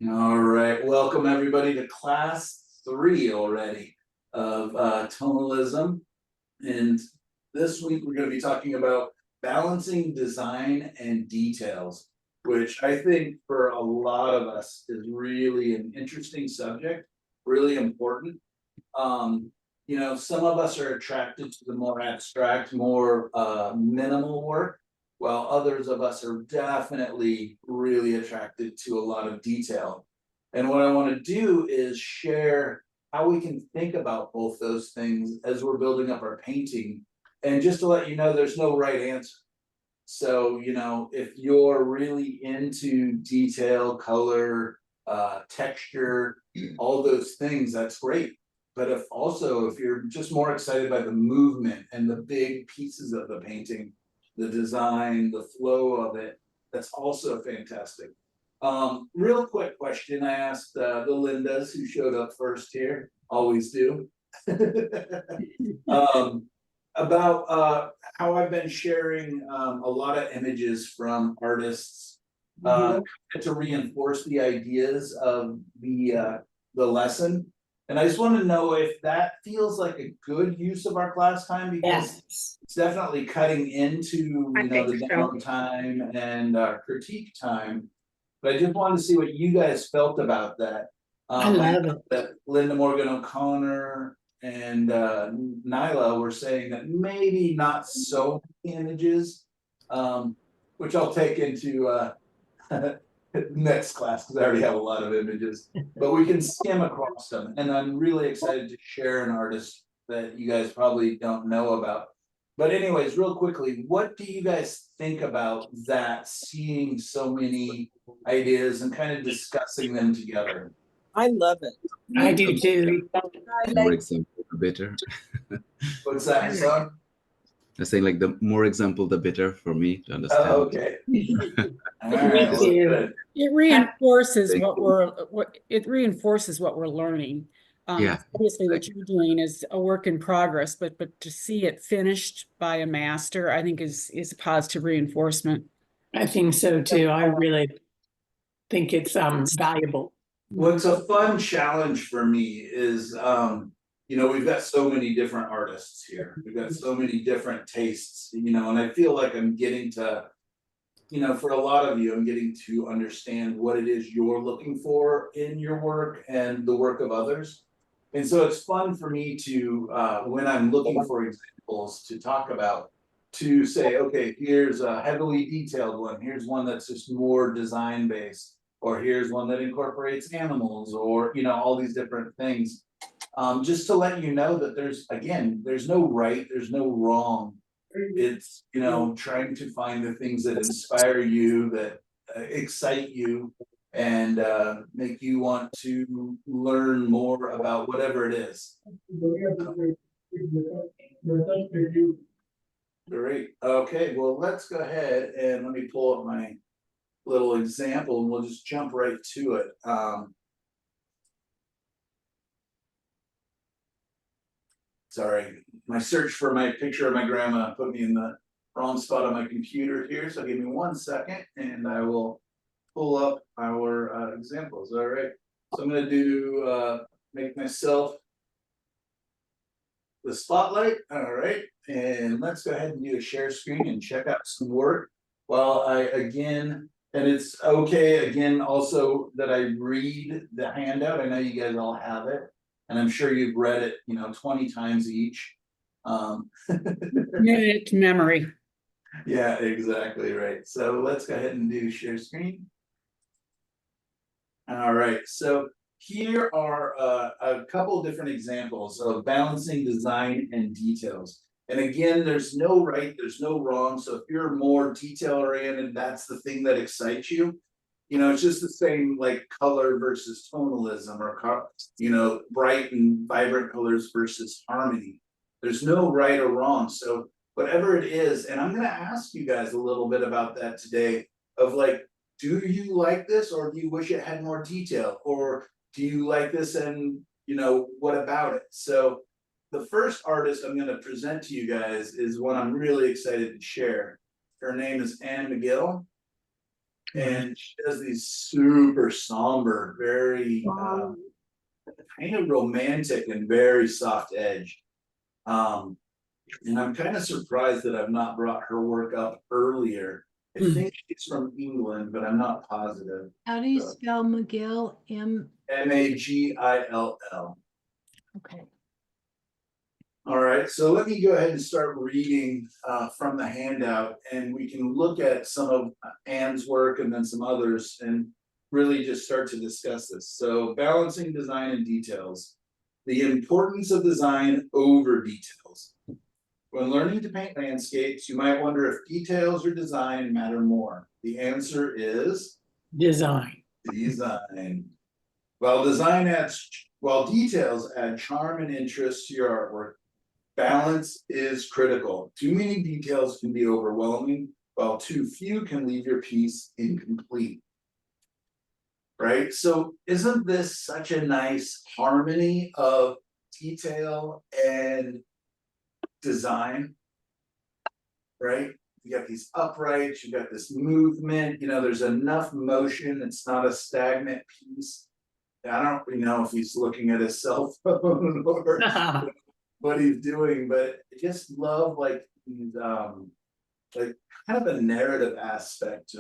All right, welcome everybody to class 3 already of tonalism. And this week we're going to be talking about balancing design and details, which I think for a lot of us is really an interesting subject, really important. Some of us are attracted to the more abstract, more minimal work, while others of us are definitely really attracted to a lot of detail. And what I want to do is share how we can think about both those things as we're building up our painting. And just to let you know, there's no right answer. So, if you're really into detail, color, texture, all those things, that's great. But if you're just more excited by the movement and the big pieces of the painting, the design, the flow of it, that's also fantastic. Real quick question I asked the Lindas who showed up first here, always do. About how I've been sharing a lot of images from artists to reinforce the ideas of the lesson. And I just want to know if that feels like a good use of our class time, because it's definitely cutting into the demo time and critique time. But I just wanted to see what you guys felt about that. I love it. That Linda Morgan O'Connor and Nyla were saying that maybe not so many images, which I'll take into next class because I already have a lot of images, but we can skim across them. And I'm really excited to share an artist that you guys probably don't know about. But anyways, real quickly, what do you guys think about that, seeing so many ideas and kind of discussing them together? I love it. I do too. More example, the better. What's that, son? I saying like the more example, the better for me to understand. Oh, okay. All right, Me well, too. good. It reinforces Thank it reinforces what we're learning. Yeah, Obviously what you're doing is a work in progress, but to see it finished by a master, I think is a positive reinforcement. I think so too. I really think it's valuable. What's a fun challenge for me is we've got so many different artists here. We've got so many different tastes, and I feel like I'm getting to, for a lot of you, I'm getting to understand what it is you're looking for in your work and the work of others. And so it's fun for me to, when I'm looking for examples to talk about, to say, okay, here's a heavily detailed one. Here's one that's just more design based, or here's one that incorporates animals, or, all these different things. Just to let you know that there's no right, there's no wrong. It's, trying to find the things that inspire you, that excite you, and make you want to learn more about whatever it is. Great. Okay, well, let's go ahead and let me pull up my little example and we'll just jump right to it. Sorry, my search for my picture of my grandma put me in the wrong spot on my computer here, so give me 1 second and I will pull up our examples. All right, so I'm going to do make myself the spotlight. All right, and let's go ahead and do a share screen and check out some work while and it's okay again also that I read the handout. I know you guys all have it, and I'm sure you've read it 20 times each. Minute to memory. Yeah, exactly right. So let's go ahead and do share screen. All right, so here are a couple different examples of balancing design and details. And again, there's no right, there's no wrong. So if you're more detail oriented, that's the thing that excites you. It's just the same like color versus tonalism, or bright and vibrant colors versus harmony. There's no right or wrong. So whatever it is, and I'm going to ask you guys a little bit about that today, of like, do you like this, or do you wish it had more detail, or do you like this and what about it? So the first artist I'm going to present to you guys is one I'm really excited to share. Her name is Anne McGill. and she does these super somber, very kind of romantic and very soft edge. And I'm kind of surprised that I've not brought her work up earlier. I think she's from England, but I'm not positive. How do you So, spell McGill? Magill. Okay. All right, so let me go ahead and start reading from the handout, and we can look at some of Anne's work and then some others and really just start to discuss this. So balancing design and details. The importance of design over details. When learning to paint landscapes, you might wonder if details or design matter more. The answer is Design. design. While details add charm and interest to your artwork, balance is critical. Too many details can be overwhelming, while too few can leave your piece incomplete. Right? So isn't this such a nice harmony of detail and design? Right? You got these uprights, you got this movement, there's enough motion, it's not a stagnant piece. I don't really know if he's looking at his cell phone or what he's doing, but I just love like kind of a narrative aspect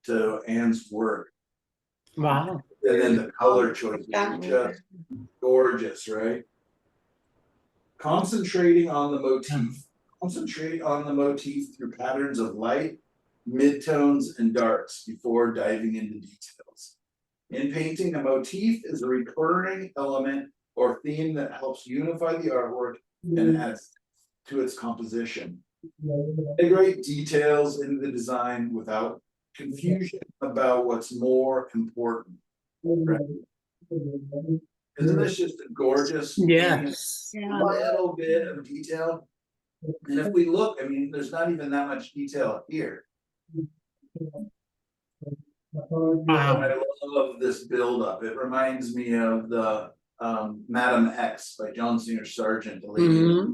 to Anne's work. Wow. And then the color choices are just gorgeous, right? Concentrate on the motif through patterns of light, midtones, and darks before diving into details. In painting, a motif is a recurring element or theme that helps unify the artwork and adds to its composition. Integrate details into the design without confusion about what's more important. Right? Isn't this just a gorgeous Yes. little bit of detail? And if we look, there's not even that much detail here. Wow. I love this buildup. It reminds me of the Madam X by John Singer Sargent, the lady.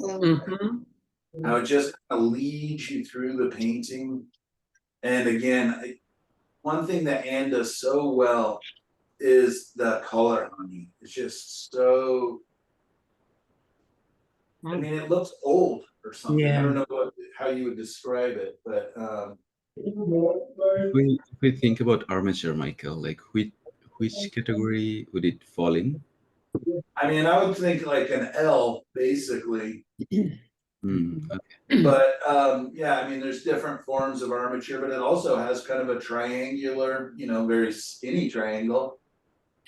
How it just kind of leads you through the painting. And again, one thing that Anne does so well is the color honey. It's just so, it looks old or something. Yeah. I don't know how you would describe it, but If we think about armature, Michael, like which category would it fall in? I would think like an L basically. Okay. But there's different forms of armature, but it also has kind of a triangular, very skinny triangle.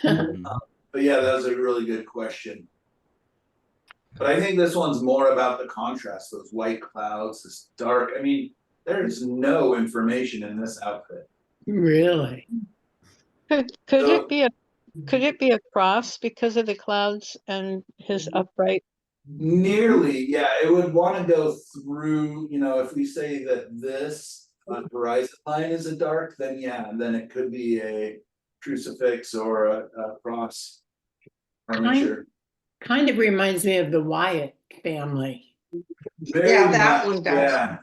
But yeah, that was a really good question. But I think this one's more about the contrast, those white clouds, this dark. There's no information in this outfit. Really? Could it be a cross because of the clouds and his upright? Nearly, yeah. It would want to go through, if we say that this horizon line is a dark, then yeah, then it could be a crucifix or a cross armature. Kind of reminds me of the Wyatt family. Very much, yeah.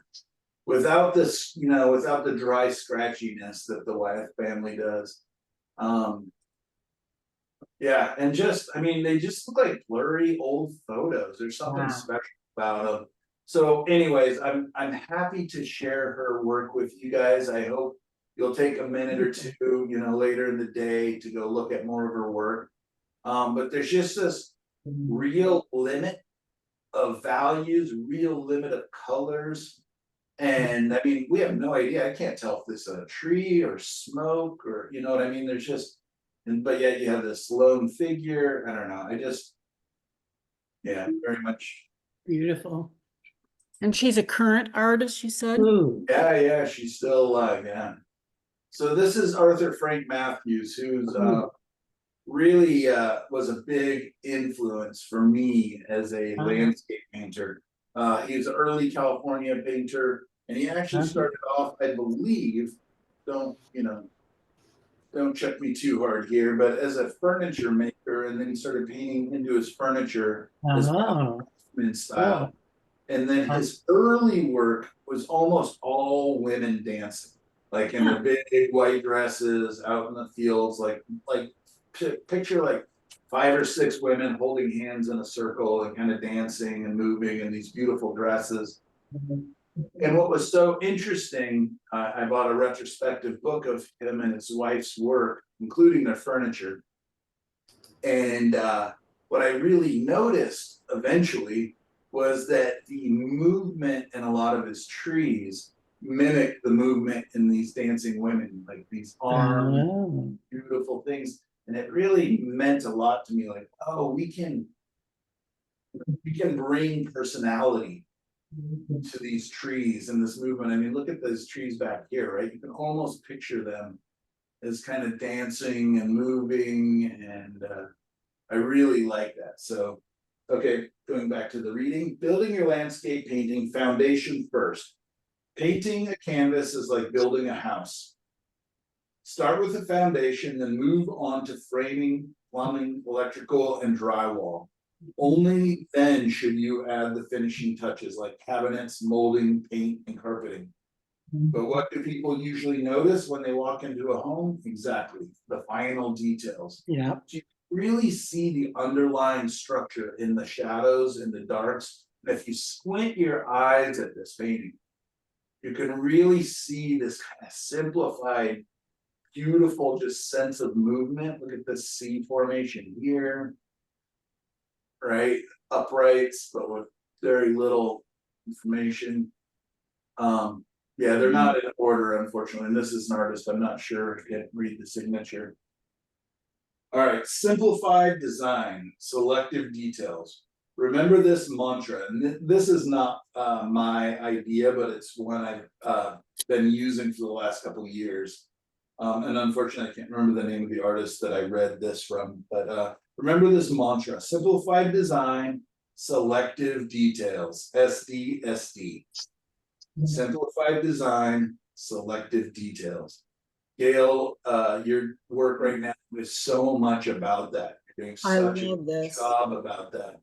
Without this, without the dry scratchiness that the Wyeth family does. Yeah, and they just look like blurry old photos. There's something special about them. So anyways, I'm happy to share her work with you guys. I hope you'll take a minute or two, later in the day to go look at more of her work. But there's just this real limit of values, real limit of colors. And we have no idea. I can't tell if this is a tree or smoke or, there's just, but yet you have this lone figure. I don't know. Very much. Beautiful. And she's a current artist, you said? Ooh. Yeah, she's still alive, yeah. So this is Arthur Frank Matthews, who's really was a big influence for me as a landscape painter. He was an early California painter, and he actually started off, I believe, don't check me too hard here, but as a furniture maker, and then he started painting into his furniture in style. And then his early work was almost all women dancing. like in the big white dresses out in the fields, like picture like 5 or 6 women holding hands in a circle and kind of dancing and moving in these beautiful dresses. And what was so interesting, I bought a retrospective book of him and his wife's work, including their furniture. And what I really noticed eventually was that the movement in a lot of his trees mimicked the movement in these dancing women, like these arms, Oh. beautiful things. And it really meant a lot to me, like, oh, we can bring personality to these trees and this movement. I mean, look at those trees back here, right? You can almost picture them as kind of dancing and moving, and I really like that. So, okay, going back to the reading, building your landscape painting foundation first. Painting a canvas is like building a house. Start with the foundation, then move on to framing, plumbing, electrical, and drywall. Only then should you add the finishing touches like cabinets, molding, paint, and carpeting. But what do people usually notice when they walk into a home? Exactly, the final details. Yeah. So you really see the underlying structure in the shadows and the darks. And if you squint your eyes at this painting, you can really see this kind of simplified, beautiful just sense of movement. Look at the C formation here, right? Uprights, but with very little information. Yeah, they're not in order, unfortunately. And this is an artist, I'm not sure if you can read the signature. All right, simplified design, selective details. Remember this mantra, and this is not my idea, but it's one I've been using for the last couple of years. And unfortunately, I can't remember the name of the artist that I read this from, but remember this mantra: simplified design, selective details, SD. Simplified design, selective details. Gail, your work right now is so much about that. You're doing I such a love good this. job about that.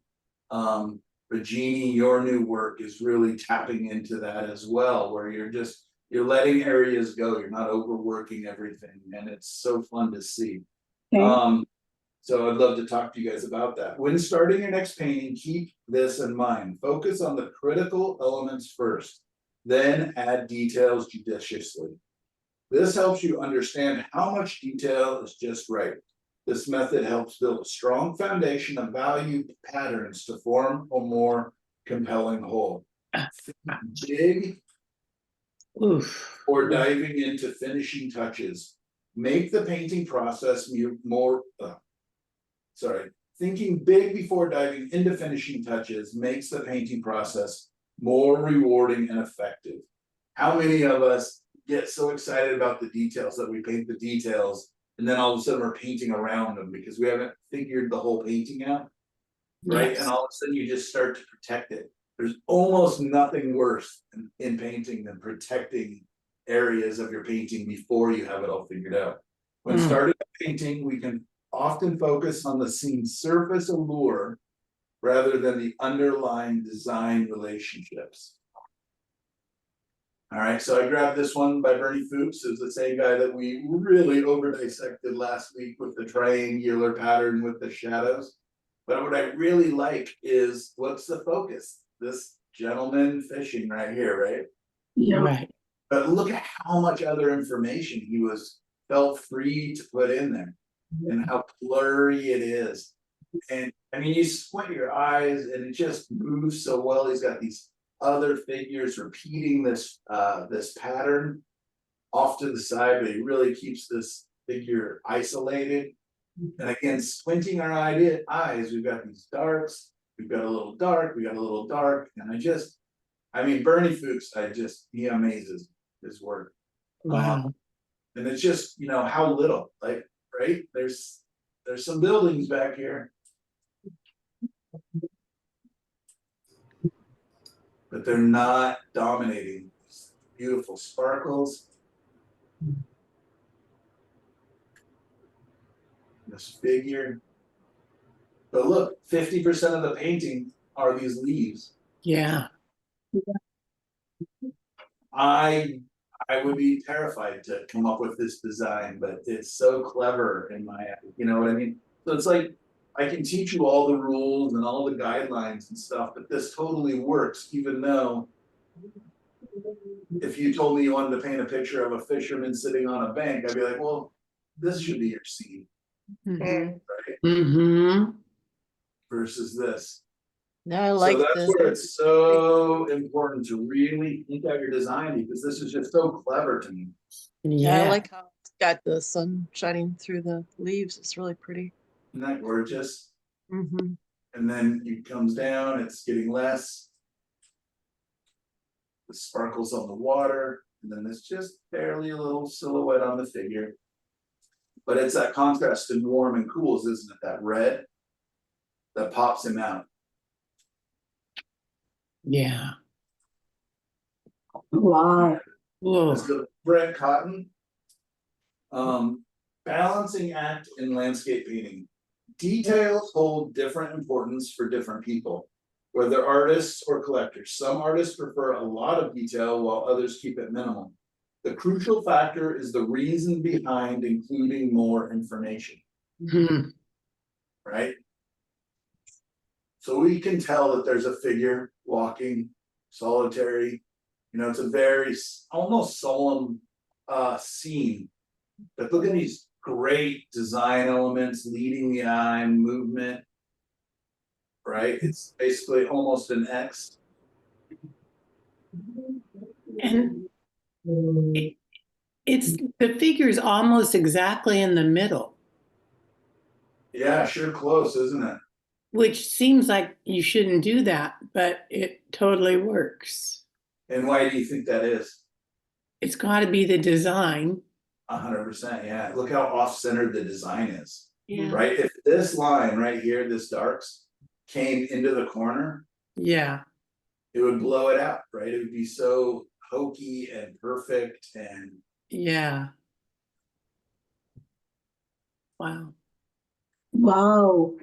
Regini, your new work is really tapping into that as well, where you're letting areas go. You're not overworking everything, and it's so fun to see. So I'd love to talk to you guys about that. When starting your next painting, keep this in mind. Focus on the critical elements first, then add details judiciously. This helps you understand how much detail is just right. This method helps build a strong foundation of value patterns to form a more compelling whole. Big Oof. or diving into finishing touches. Make the painting process more, thinking big before diving into finishing touches makes the painting process more rewarding and effective. How many of us get so excited about the details that we paint the details, and then all of a sudden we're painting around them because we haven't figured the whole painting out, right? Yes. And all of a sudden you just start to protect it. There's almost nothing worse in painting than protecting areas of your painting before you have it all figured out. When starting a painting, we can often focus on the scene's surface allure rather than the underlying design relationships. All right, so I grabbed this one by Bernie Fuchs. It's the same guy that we really over dissected last week with the triangular pattern with the shadows. But what I really like is, what's the focus? This gentleman fishing right here, right? Yeah. Right. But look at how much other information he felt free to put in there, and how blurry it is. And I mean, you squint your eyes and it just moves so well. He's got these other figures repeating this pattern off to the side, but he really keeps this figure isolated. And again, squinting our eyes, we've got these darks, we've got a little dark, we got a little dark, and I mean, Bernie Fuchs, he amazes his work. Wow. And it's just, how little, like, right? There's some buildings back here, but they're not dominating. Beautiful sparkles. This figure. But look, 50% of the painting are these leaves. Yeah. I I would be terrified to come up with this design, but it's so clever in my, you know what I mean? So it's like, I can teach you all the rules and all the guidelines and stuff, but this totally works, even though if you told me you wanted to paint a picture of a fisherman sitting on a bank, I'd be like, well, this should be your scene, Mhm. right? Mhm. Versus this. No, I So like that's this. where it's so important to really think out your design, because this is just so clever to me. Yeah, I Yeah. like how it's got the sun shining through the leaves. It's really pretty. Isn't that gorgeous? Mm-hmm. And then it comes down, it's getting less. The sparkles on the water, and then it's just barely a little silhouette on the figure. But it's that contrast in warm and cools, isn't it? That red that pops him out. Yeah. Wow. That's Whoa. the Brett Cotton. Balancing act in landscape painting. Details hold different importance for different people, whether artists or collectors. Some artists prefer a lot of detail while others keep it minimal. The crucial factor is the reason behind including more information, Mhm. right? So we can tell that there's a figure walking, solitary. You know, it's a very almost solemn scene. But look at these great design elements leading the eye, movement, right? It's basically almost an X. And it's the figure's almost exactly in the middle, Yeah, sure close, isn't it? which seems like you shouldn't do that, but it totally works. And why do you think that is? It's got to be the design. 100%, yeah. Look how off-centered the design is, Yeah. right? If this line right here, this darks, came into the corner, Yeah. it would blow it out, right? It would be so hokey and perfect and Yeah. Wow. Wow.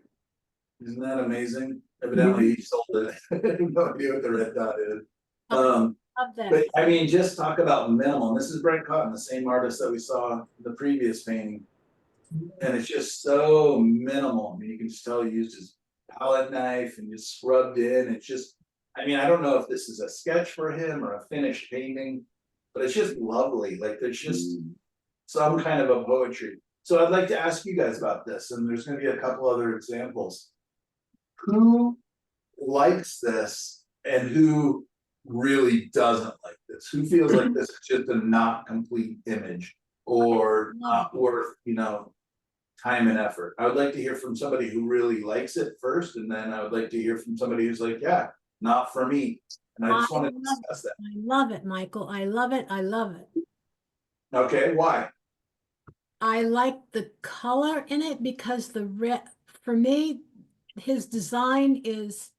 isn't that amazing? Evidently he sold it. I have no idea what the red dot is. Love that. But I mean, just talk about minimal. This is Brent Cotton, the same artist that we saw in the previous painting. And it's just so minimal. I mean, you can just tell he used his palette knife and just scrubbed in. It's just, I mean, I don't know if this is a sketch for him or a finished painting, but it's just lovely. Like there's just some kind of a poetry. So I'd like to ask you guys about this, and there's gonna be a couple other examples. Who likes this and who really doesn't like this? Who feels like this is just a not complete image or not worth, you know, time and effort? I would like to hear from somebody who really likes it first, and then I would like to hear from somebody who's like, yeah, not for me. And I just want to discuss that. I love it, Michael. I love it. I love it. Okay, why? I like the color in it because the red, for me, his design is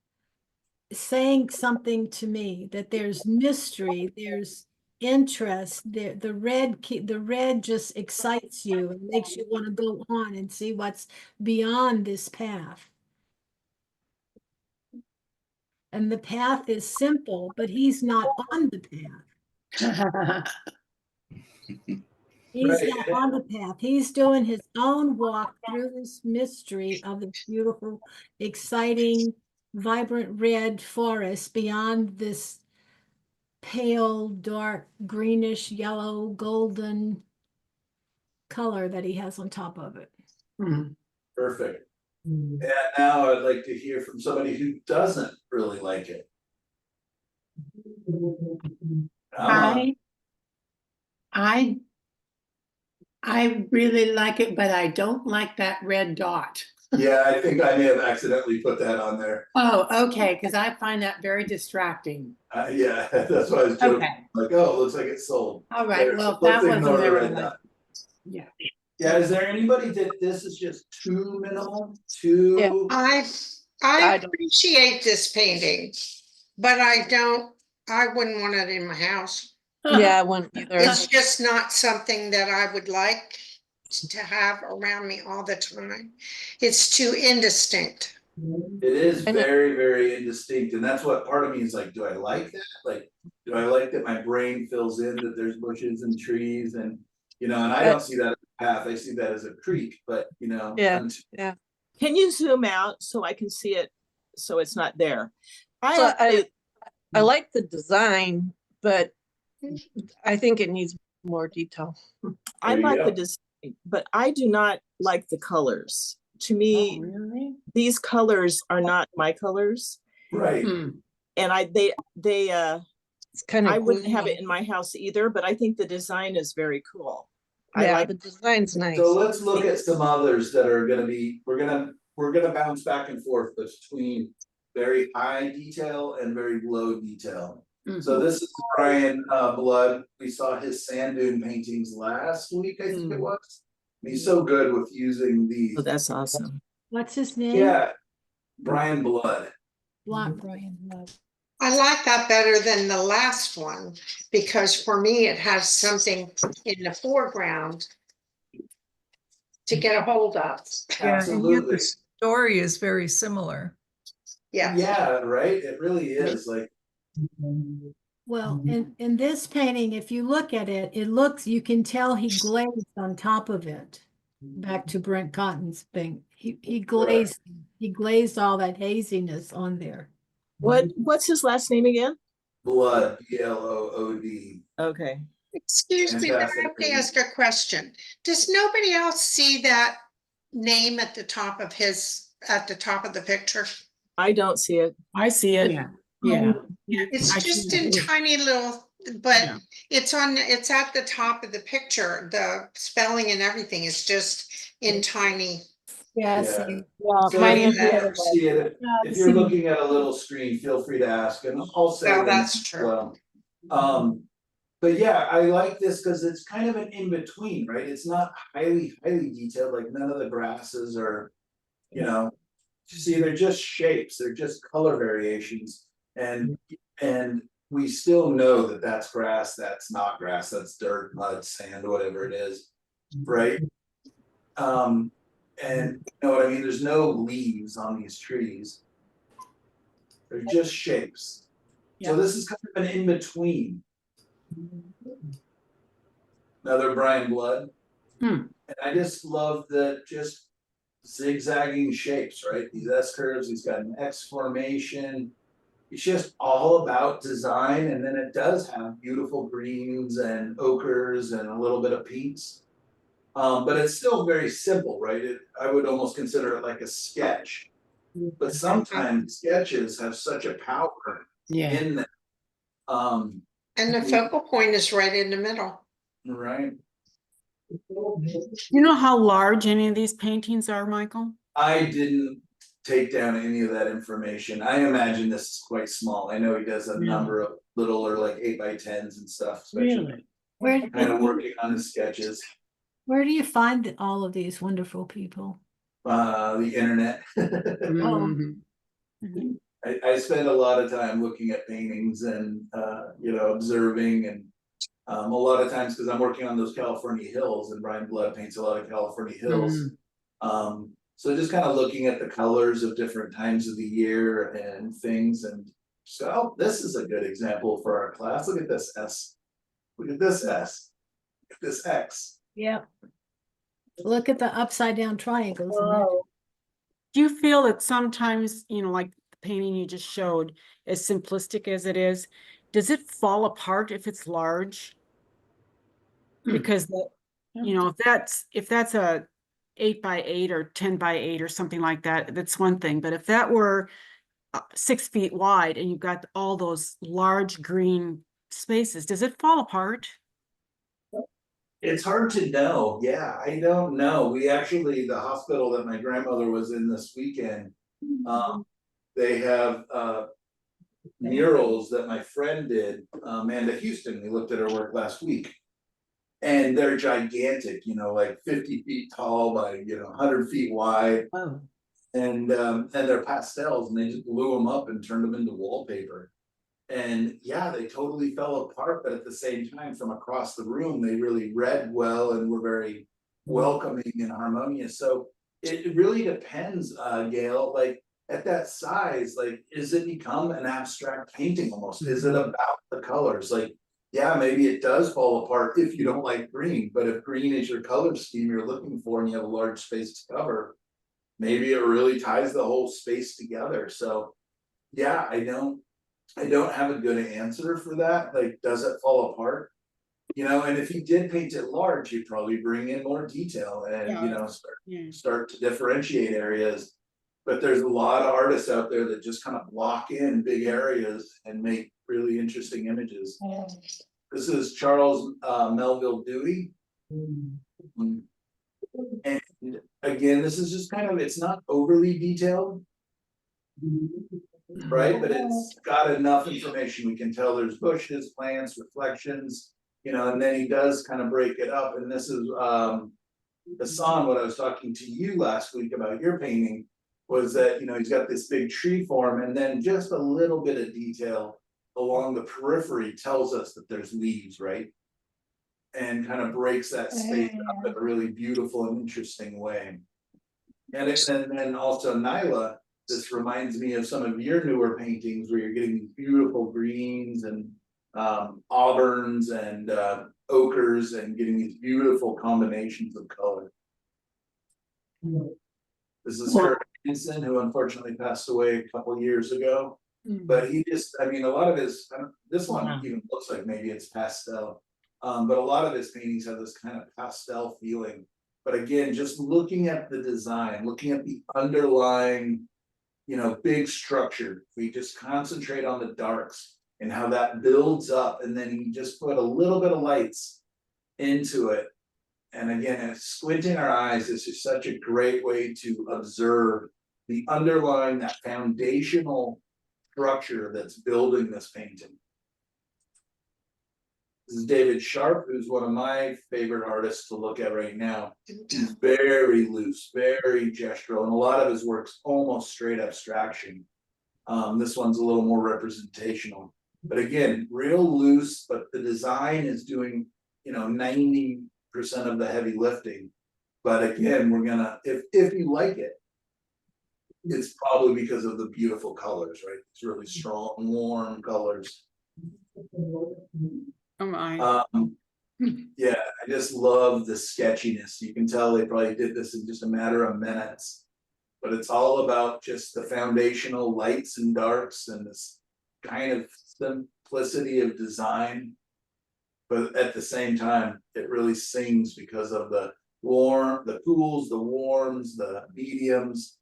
saying something to me, that there's mystery, there's interest, the red just excites you and makes you want to go on and see what's beyond this path. And the path is simple, but he's not on the path. He's Right. not on the path. He's doing his own walk through this mystery of the beautiful, exciting, vibrant red forest beyond this pale, dark, greenish, yellow, golden color that he has on top of it. Mhm. Perfect. And now I'd like to hear from somebody who doesn't really like it. I really like it, but I don't like that red dot. Yeah, I think I may have accidentally put that on there. Oh, okay, because I find that very distracting. Yeah, that's why I was joking. Okay. Like, oh, it looks like it's sold. All right, There, well, so let's that wasn't ignore the very red much. dot. Yeah. Yeah, is there anybody that this is just too minimal, too? Yeah. I I don't- appreciate this painting, but I wouldn't want it in my house. Yeah, I wouldn't either. It's just not something that I would like to have around me all the time. It's too indistinct. It is And it- very, very indistinct, and that's what part of me is like, do I like that? Like, do I like that my brain fills in that there's bushes and trees and, you know, and I don't see that as a path, I see that as a creek, but, you know. Yeah. unt- Yeah. Can you zoom out so I can see it, so it's not there? So actually- I like the design, but I think it needs more detail. I There you like the go. design, but I do not like the colors. To Oh, me, really? these colors are not my colors. Right, Hmm. And they It's kind of. I wouldn't have it in my house either, but I think the design is very cool. I Yeah, like, the design's nice. so let's look at some others that are gonna be, we're gonna bounce back and forth between very high detail and very low detail. So Mhm. this is Brian Blood. We saw his sand dune paintings last week, I think it was. He's so good with using these. oh, that's awesome. What's his name? Yeah, Brian Blood. Black Brian Love. I like that better than the last one, because for me, it has something in the foreground to get a hold of. Absolutely. Story is very similar. Yeah, Yeah, right? It really is like, Well, in this painting, if you look at it, it looks, you can tell he glazed on top of it. Back to Brent Cotton's thing. He glazed all that haziness on there. What's his last name again? Blood, Blood. Okay. excuse me, but I Fantastic have to painting. ask a question. Does nobody else see that name at the top of the picture? I don't see it. I see it. Yeah, yeah. It's I just see in it. tiny little, but Yeah. it's at the top of the picture. The spelling and everything is just in tiny. Yeah, Yeah. see, Yeah, So mine if is you the other can't way. see it, if you're looking at a little screen, feel free to ask, and I'll say Well, them that's as true. well. But yeah, I like this because it's kind of an in-between, right? It's not highly detailed, like none of the grasses are, you know. See, they're just shapes, they're just color variations, and we still know that that's grass, that's not grass, that's dirt, mud, sand, whatever it is, right? And you know what I mean, there's no leaves on these trees. They're just shapes. So this is kind of an in-between. Another Brian Blood. Hmm. And I just love the just zigzagging shapes, right? These S curves, he's got an X formation. It's just all about design, and then it does have beautiful greens and ochres and a little bit of pinks. But it's still very simple, right? I would almost consider it like a sketch. But sometimes sketches have such a power Yeah. in them. And the focal point is right in the middle. Right. You know how large any of these paintings are, Michael? I didn't take down any of that information. I imagine this is quite small. I know he does a number of little or like 8x10s and stuff, especially Really? kind of working on his sketches. where do you find all of these wonderful people? The internet. Mhm. I spend a lot of time looking at paintings and you know, observing, and a lot of times because I'm working on those California hills, and Brian Blood paints a lot of California hills. So just kind of looking at the colors of different times of the year and things, and so, oh, this is a good example for our class. Look at this S. Look at this S. Look at this X. Yeah. Look at the upside down triangles. in there. Do you feel that sometimes, you know, like the painting you just showed, as simplistic as it is, does it fall apart if it's large? Because you know, if that's a 8x8 or 10x8 or something like that, that's one thing. But if that were 6 feet wide and you've got all those large green spaces, does it fall apart? It's hard to know. Yeah, I don't know. We actually, the hospital that my grandmother was in this weekend, they have murals that my friend did, Amanda Houston. We looked at her work last week. And they're gigantic, you know, like 50 feet tall by, you know, 100 feet wide. Oh. And they're pastels, and they just blew them up and turned them into wallpaper. And yeah, they totally fell apart, but at the same time, from across the room, they really read well and were very welcoming and harmonious. So it really depends, Gail. Like, at that size, like, is it become an abstract painting almost? Is it about the colors? Like, yeah, maybe it does fall apart if you don't like green, but if green is your color scheme you're looking for and you have a large space to cover, maybe it really ties the whole space together. So yeah, I don't have a good answer for that. Like, does it fall apart? You know, and if you did paint it large, you'd probably bring in more detail and, you know, start to differentiate areas. But there's a lot of artists out there that just kind of block in big areas and make really interesting images. This is Charles Melville Dewey. And again, this is just kind of, it's not overly detailed, right? But it's got enough information. We can tell there's bushes, plants, reflections, you know, and then he does kind of break it up. And this is Hassan, what I was talking to you last week about your painting was that, you know, he's got this big tree form and then just a little bit of detail along the periphery tells us that there's leaves, right? And kind of breaks that space up in a really beautiful and interesting way. And then also Nyla, this reminds me of some of your newer paintings where you're getting these beautiful greens and auburns and ochres and getting these beautiful combinations of color. This is Kurt Hansen, who unfortunately passed away a couple years ago. But he just, I mean, a lot of his, this one even looks like maybe it's pastel. But a lot of his paintings have this kind of pastel feeling. But again, just looking at the design, looking at the underlying, you know, big structure, we just concentrate on the darks and how that builds up, and then you just put a little bit of lights into it. And again, squinting our eyes is just such a great way to observe the underlying, that foundational structure that's building this painting. This is David Sharp, who's one of my favorite artists to look at right now. He's very loose, very gestural, and a lot of his work's almost straight abstraction. This one's a little more representational. But again, real loose, but the design is doing, you know, 90% of the heavy lifting. But again, we're gonna, if you like it, it's probably because of the beautiful colors, right? It's really strong, warm colors. Oh my. Yeah, I just love the sketchiness. You can tell they probably did this in just a matter of minutes. But it's all about just the foundational lights and darks and this kind of simplicity of design. But at the same time, it really sings because of the warm, the cools, the warms, the mediums,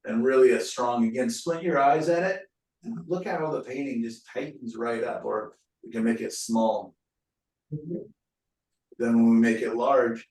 and really a strong, again, squint your eyes at it and look at how the painting just tightens right up, or we can make it small. Then when we make it large,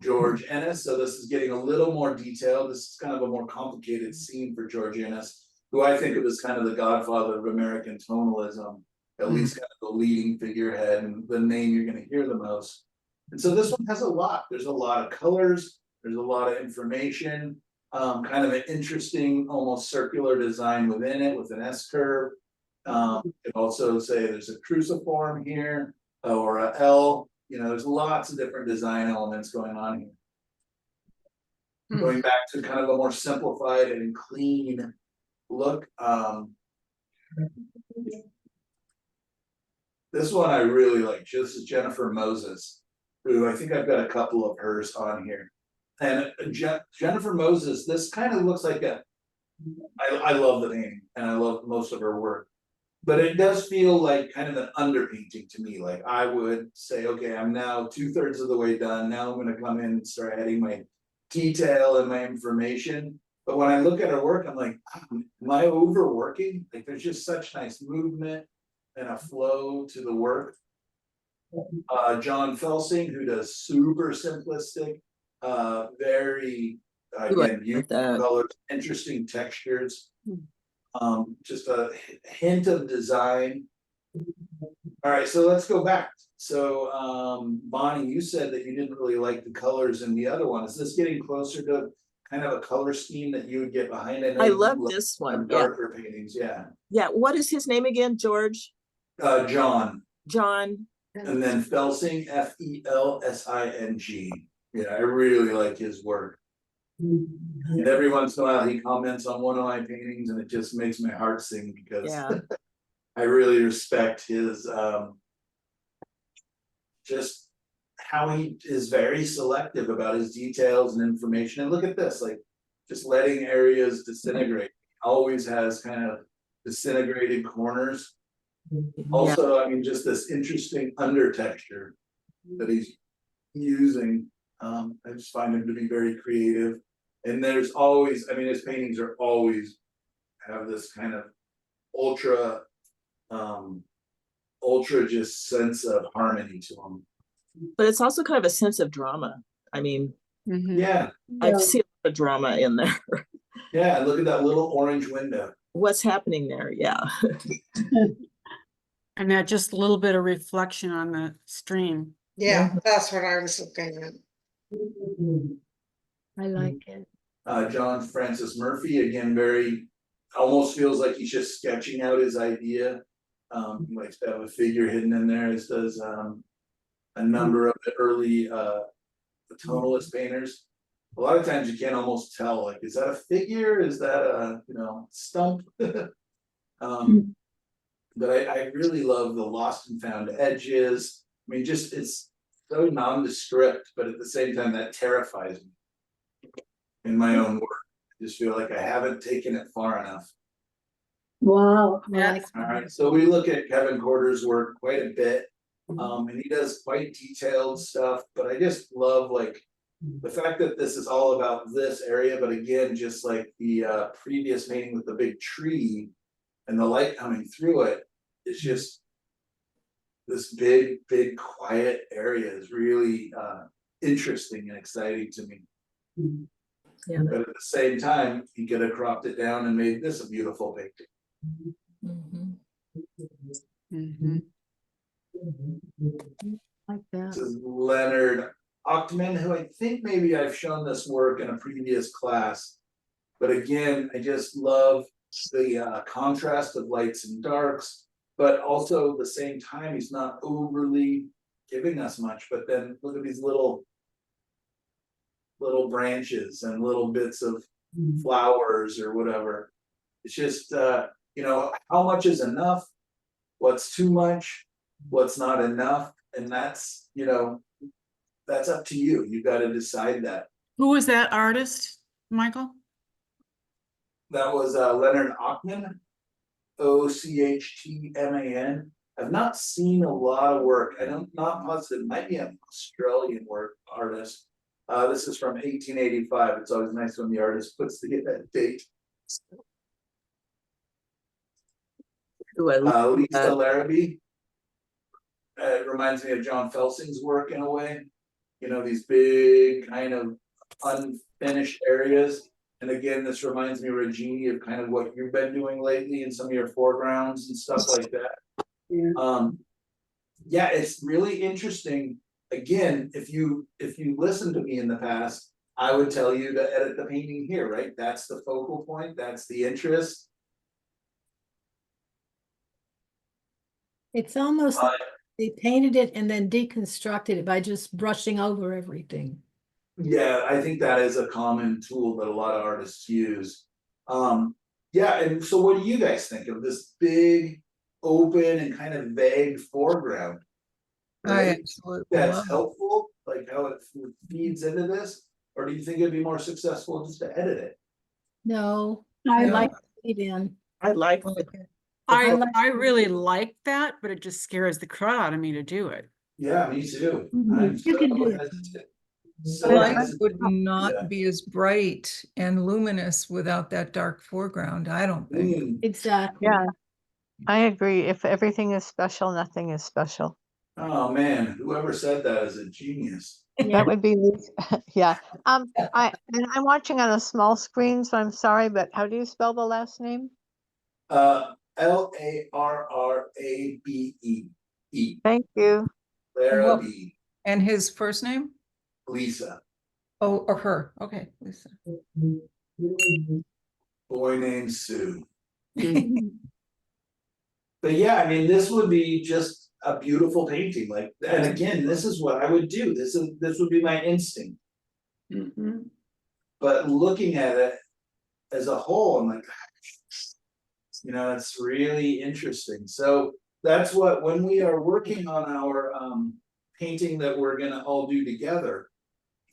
George Ennis, so this is getting a little more detailed. This is kind of a more complicated scene for George Ennis, who I think of as kind of the godfather of American tonalism, at least kind of the leading figurehead and the name you're going to hear the most. And so this one has a lot. There's a lot of colors, there's a lot of information, kind of an interesting, almost circular design within it with an S-curve. You can also say there's a cruciform here or a L. You know, there's lots of different design elements going on here. Going back to kind of a more simplified and clean look. This one I really like. This is Jennifer Moses, who I think I've got a couple of hers on here. And Jennifer Moses, this kind of looks like I love the painting and I love most of her work. But it does feel like kind of an underpainting to me. Like I would say, okay, I'm now 2/3 of the way done. Now I'm going to come in and start adding my detail and my information. But when I look at her work, I'm like, am I overworking? Like there's just such nice movement and a flow to the work. John Felsing, who does super simplistic, very again, beautiful colors, interesting textures. Just a hint of design. All right, so let's go back. So Bonnie, you said that you didn't really like the colors in the other one. Is this getting closer to kind of a color scheme that you would get behind? I love this one. Darker paintings, yeah. Yeah, what is his name again? George? John. John. And then Felsing, F-E-L-S-I-N-G. Yeah, I really like his work. And every once in a while, he comments on one of my paintings, and it just makes my heart sing because Yeah. I really respect his just how he is very selective about his details and information. And look at this, like just letting areas disintegrate. Always has kind of disintegrated corners. Also, I mean, just this interesting undertexture that he's using. I just find him to be very creative. And there's always, I mean, his paintings are always have this kind of ultra just sense of harmony to them. But it's also kind of a sense of drama. I mean, Yeah, I've seen a lot of drama in there. yeah, and look at that little orange window. What's happening there? Yeah. And that just a little bit of reflection on the stream. Yeah, that's what I was looking at. I like it. John Francis Murphy, again, very, almost feels like he's just sketching out his idea. He likes to have a figure hidden in there, as does a number of the early the tonalist painters. A lot of times you can't almost tell, like, is that a figure? Is that a, you know, stump? But I really love the lost and found edges. I mean, just it's so nondescript, but at the same time that terrifies me in my own work. I just feel like I haven't taken it far enough. Wow. Yeah. All right, so we look at Kevin Corder's work quite a bit. And he does quite detailed stuff, but I just love like the fact that this is all about this area, but again, just like the previous painting with the big tree and the light coming through it, it's just this big quiet area is really interesting and exciting to me. Yeah. But at the same time, he could have cropped it down and made this a beautiful painting. Like This that. is Leonard Ochtman, who I think maybe I've shown this work in a previous class. But again, I just love the contrast of lights and darks, but also at the same time, he's not overly giving us much. But then look at these little branches and little bits of flowers or whatever. It's just, you know, how much is enough? What's too much? What's not enough? And that's, you know, that's up to you. You've got to decide that. Who was that artist, Michael? That was Leonard Ochtman, Ochtman. I've not seen a lot of work. I'm not positive. It might be an Australian artist. This is from 1885. It's always nice when the artist puts that date. Lisa Larrabee. It reminds me of John Felsing's work in a way. You know, these big kind of unfinished areas. And again, this reminds me, Reggie, of kind of what you've been doing lately in some of your foregrounds and stuff like that. Yeah, it's really interesting. Again, if you listen to me in the past, I would tell you to edit the painting here, right? That's the focal point, that's the interest. It's almost like they painted it and then deconstructed it by just brushing over everything. Yeah, I think that is a common tool that a lot of artists use. Yeah, and so what do you guys think of this big, open and kind of vague foreground? I Right? absolutely That's love it. helpful, like how it feeds into this, or do you think it'd be more successful just to edit it? No, I No. like it in. I like Like the, it. I really like that, but it just scares the crap out of me to do it. Yeah, me too. Mhm. I'm You can so do it. hesitant. The So light hesitant would to do not that. be as bright and luminous without that dark foreground, I don't think. Exactly. Yeah, I agree. If everything is special, nothing is special. Oh, man, whoever said that is a genius. That would be, yeah. And I'm watching on a small screen, so I'm sorry, but how do you spell the last name? Larrabe. Thank you. Larrabe. And his first name? Lisa. Oh, or her. Okay, Lisa. Boy named Sue. But yeah, I mean, this would be just a beautiful painting, like, and again, this is what I would do, this would be my instinct. Mhm. But looking at it as a whole, I'm like, you know, it's really interesting. So that's what, when we are working on our painting that we're gonna all do together,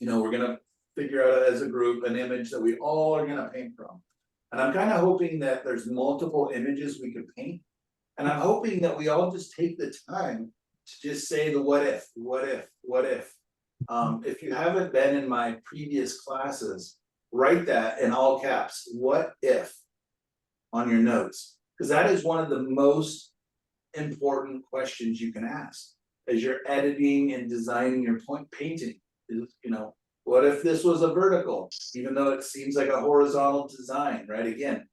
you know, we're gonna figure out as a group an image that we all are gonna paint from. And I'm kind of hoping that there's multiple images we could paint. And I'm hoping that we all just take the time to just say the what if, what if, what if. If you haven't been in my previous classes, write that in all caps, what if, on your notes, because that is one of the most important questions you can ask as you're editing and designing your point painting. Is, you know, what if this was a vertical, even though it seems like a horizontal design, right? Again,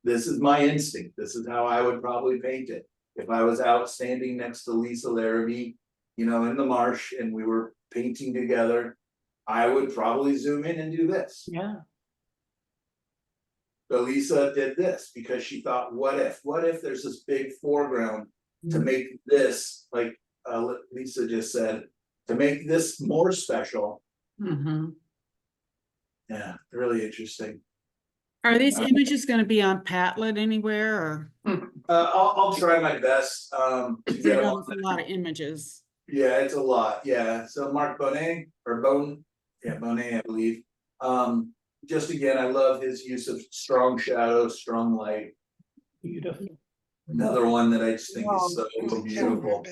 this is my instinct. This is how I would probably paint it. If I was out standing next to Lisa Larrabee, you know, in the marsh and we were painting together, I would probably zoom in and do this. Yeah. But Lisa did this because she thought, what if there's this big foreground to make this, like Lisa just said, to make this more special. Mhm. Yeah, really interesting. Are these images gonna be on Padlet anywhere, or? I'll try my best to I get them know on it's a there. lot of images. Yeah, it's a lot, yeah, so Mark Bonet, or Bonet, I believe. Just again, I love his use of strong shadow, strong light. Beautiful. Another one that I just think is so beautiful.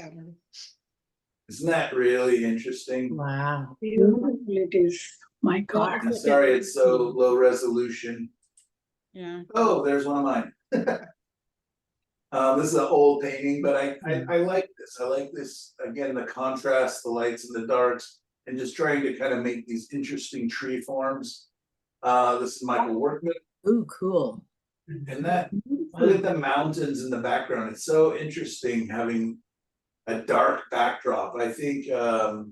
Isn't that really interesting? Wow. Beautiful it is. My God. I'm sorry it's so low resolution. Yeah. Oh, there's one of mine. This is an old painting, but I like this. I like this, again, the contrast, the lights and the darks, and just trying to kind of make these interesting tree forms. This is Michael Workman, Ooh, cool. and that, look at the mountains in the background. It's so interesting having a dark backdrop. I think Wow.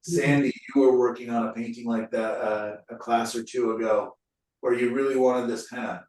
Sandy, you were working on a painting like that a class or two ago, where you really wanted this kind of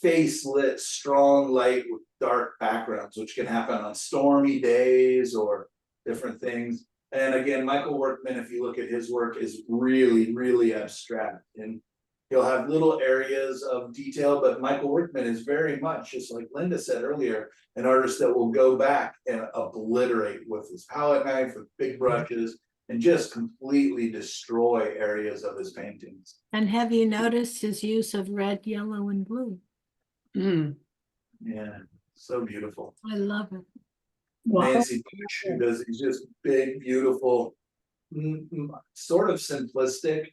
face lit, strong light with dark backgrounds, which can happen on stormy days or different things. And again, Michael Workman, if you look at his work, is really, really abstract, and he'll have little areas of detail, but Michael Workman is very much, just like Linda said earlier, an artist that will go back and obliterate with his palette knife, with big brushes, and just completely destroy areas of his paintings. And have you noticed his use of red, yellow, and blue? Mm. Yeah, so beautiful. I love it. Nancy Bush, who does these just big, beautiful, sort of simplistic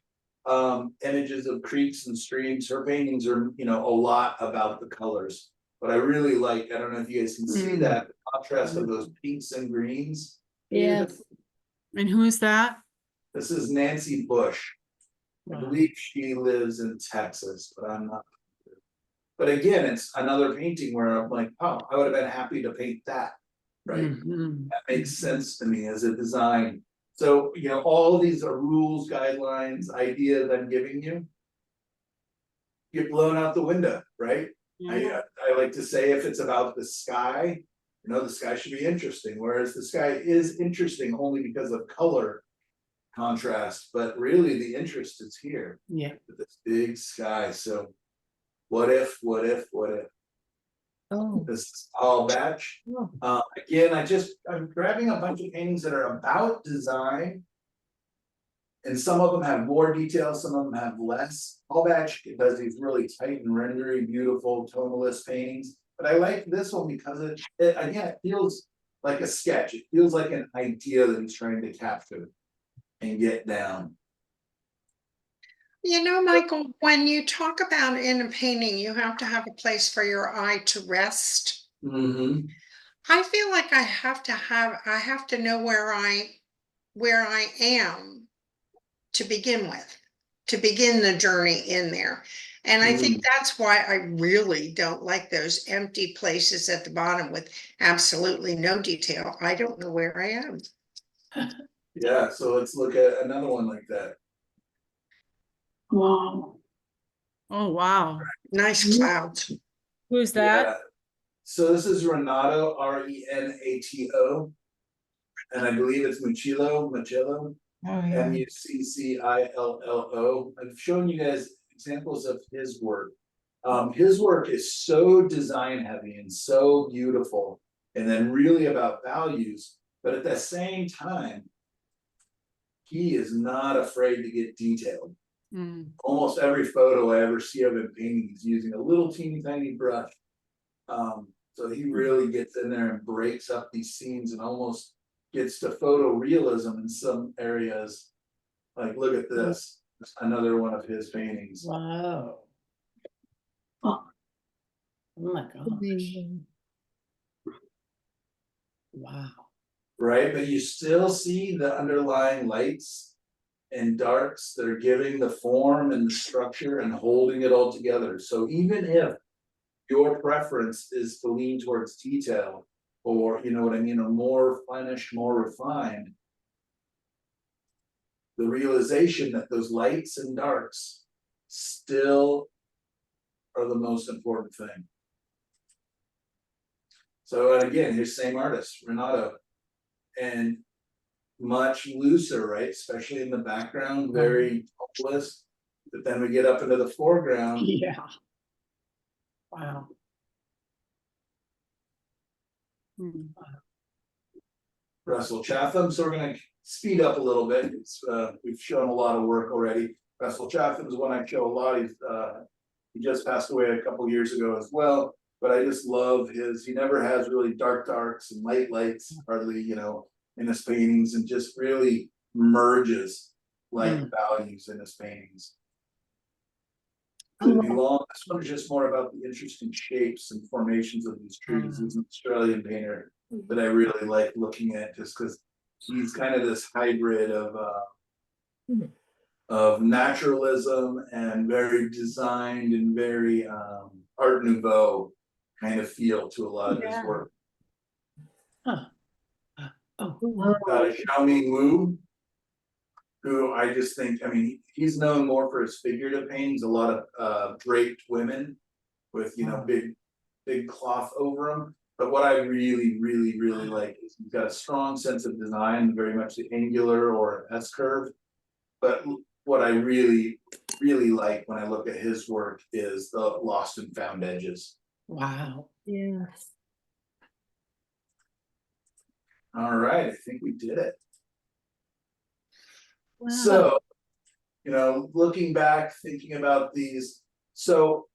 images of creeks and streams. Her paintings are, you know, a lot about the colors. But I really like, I don't know if you guys can see that, the contrast of those pinks and greens. Yes. And who is that? This is Nancy Bush. I Wow. believe she lives in Texas, but I'm not. But again, it's another painting where I'm like, oh, I would have been happy to paint that. Right? Mhm. That makes sense to me as a design. So, you know, all of these are rules, guidelines, ideas I'm giving you. Get blown out the window, right? Yeah. I like to say, if it's about the sky, you know, the sky should be interesting, whereas the sky is interesting only because of color contrast, but really the interest is here Yeah. with this big sky. So what if, what if, what if? Oh. This is Paul Batch. Again, I'm grabbing a bunch of paintings that are about design. And some of them have more detail, some of them have less. Paul Batch does these really tight and rendery, beautiful tonalist paintings. But I like this one because it again, it feels like a sketch. It feels like an idea that he's trying to capture and get down. You know, Michael, when you talk about in a painting, you have to have a place for your eye to rest. Mm-hmm. I feel like I have to know where I am to begin with, to begin the journey in there. And I think that's why I really don't like those empty places at the bottom with absolutely no detail. I don't know where I am. Yeah, so let's look at another one like that. Wow. Oh, wow. Nice clouds. Who's that? Yeah. So this is Renato, Renato, and I believe it's Muccillo, Oh, yeah. Muccillo. I've shown you guys examples of his work. His work is so design heavy and so beautiful, and then really about values, but at the same time, he is not afraid to get detailed. Mm. Almost every photo I ever see of him painting, he's using a little teeny tiny brush. So he really gets in there and breaks up these scenes and almost gets to photorealism in some areas. Like, look at this, another one of his paintings. Wow. Oh my gosh. Amazing. Wow. Right, but you still see the underlying lights and darks that are giving the form and the structure and holding it all together. So even if your preference is to lean towards detail, or you know what I mean, or more finished, more refined, the realization that those lights and darks still are the most important thing. So, and again, here's same artist, Renato, and much looser, right? Especially in the background, very hopeless. But then we get up into the foreground. Yeah. Wow. Mm. Russell Chatham. So we're gonna speed up a little bit. It's we've shown a lot of work already. Russell Chatham is one I show a lot. He just passed away a couple years ago as well. But I just love he never has really dark darks and lights, hardly, you know, in his paintings, and just really merges light values in his paintings. Could be long. This one is just more about the interesting shapes and formations of these trees. He's an Australian painter that I really like looking at, just because he's kind of this hybrid of naturalism and very designed and very Art Nouveau kind of feel to a lot of his work. Oh. Xiaoming Wu, who I just think, I mean, he's known more for his figurative paintings, a lot of draped women with, you know, big cloth over them. But what I really like is he's got a strong sense of design, very much the angular or S curve. But what I really like when I look at his work is the lost and found edges. Wow. Yes. All right, I think we did it. Wow. So, you know, looking back, thinking about these, so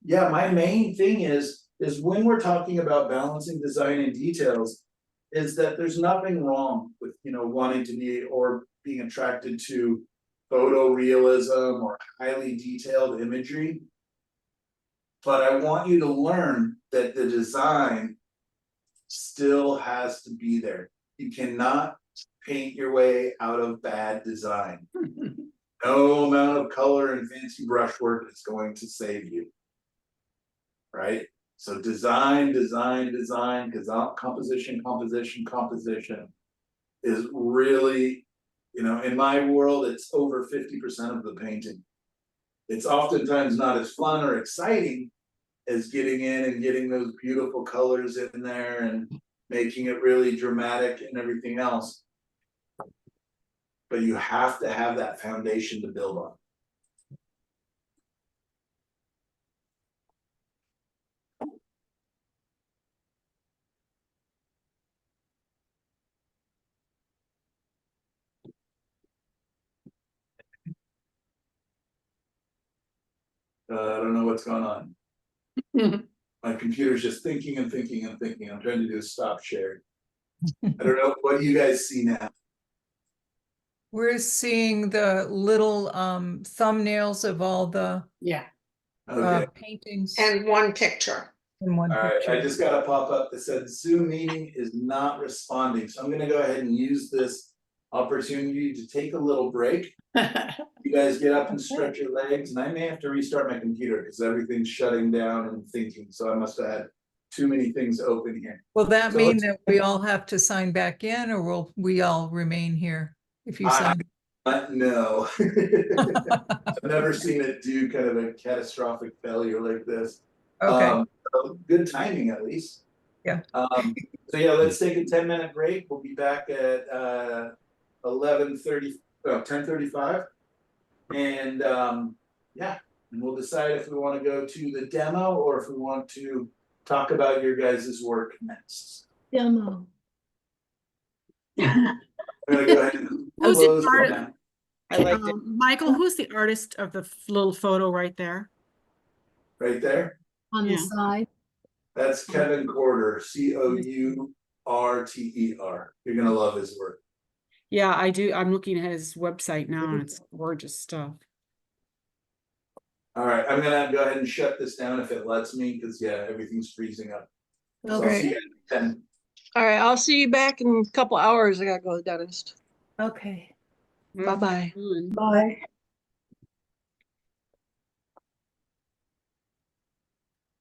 yeah, my main thing is when we're talking about balancing design and details, is that there's nothing wrong with, you know, wanting to be or being attracted to photorealism or highly detailed imagery. But I want you to learn that the design still has to be there. You cannot paint your way out of bad design. No amount of color and fancy brushwork is going to save you. Right? So design, because composition is really, you know, in my world, it's over 50% of the painting. It's oftentimes not as fun or exciting as getting in and getting those beautiful colors in there and making it really dramatic and everything else. But you have to have that foundation to build on. I don't know what's going on. My computer's just thinking and thinking and thinking. I'm trying to do a stop share. I don't know. What do you guys see now? We're seeing the little thumbnails of all the Yeah. Okay. paintings And one picture. in one All right. picture. I just got a pop up that said Zoom meeting is not responding. So I'm going to go ahead and use this opportunity to take a little break. You guys get up and stretch your legs, and I may have to restart my computer because everything's shutting down and thinking. So I must have had too many things open here. Will that So mean let's- that we all have to sign back in, or will we all remain here if you sign? No. I've never seen it do kind of a catastrophic failure like this. Okay, So good timing at least. Yeah. So yeah, let's take a 10-minute break. We'll be back at 11:30, 10:35. And yeah, and we'll decide if we want to go to the demo or if we want to talk about your guys' work next. Demo. I'm gonna go ahead and Who's the close it artist? down. I liked it. Michael, who's the artist of the little photo right there? Right there. On the Yeah. side. That's Kevin Corder, Courter. You're gonna love his work. Yeah, I do. I'm looking at his website now and it's gorgeous stuff. All right, I'm gonna go ahead and shut this down if it lets me, because yeah, everything's freezing up. So I'll see you guys then. All right, I'll see you back in a couple hours. I gotta go to the dentist. Okay. Bye-bye. Bye.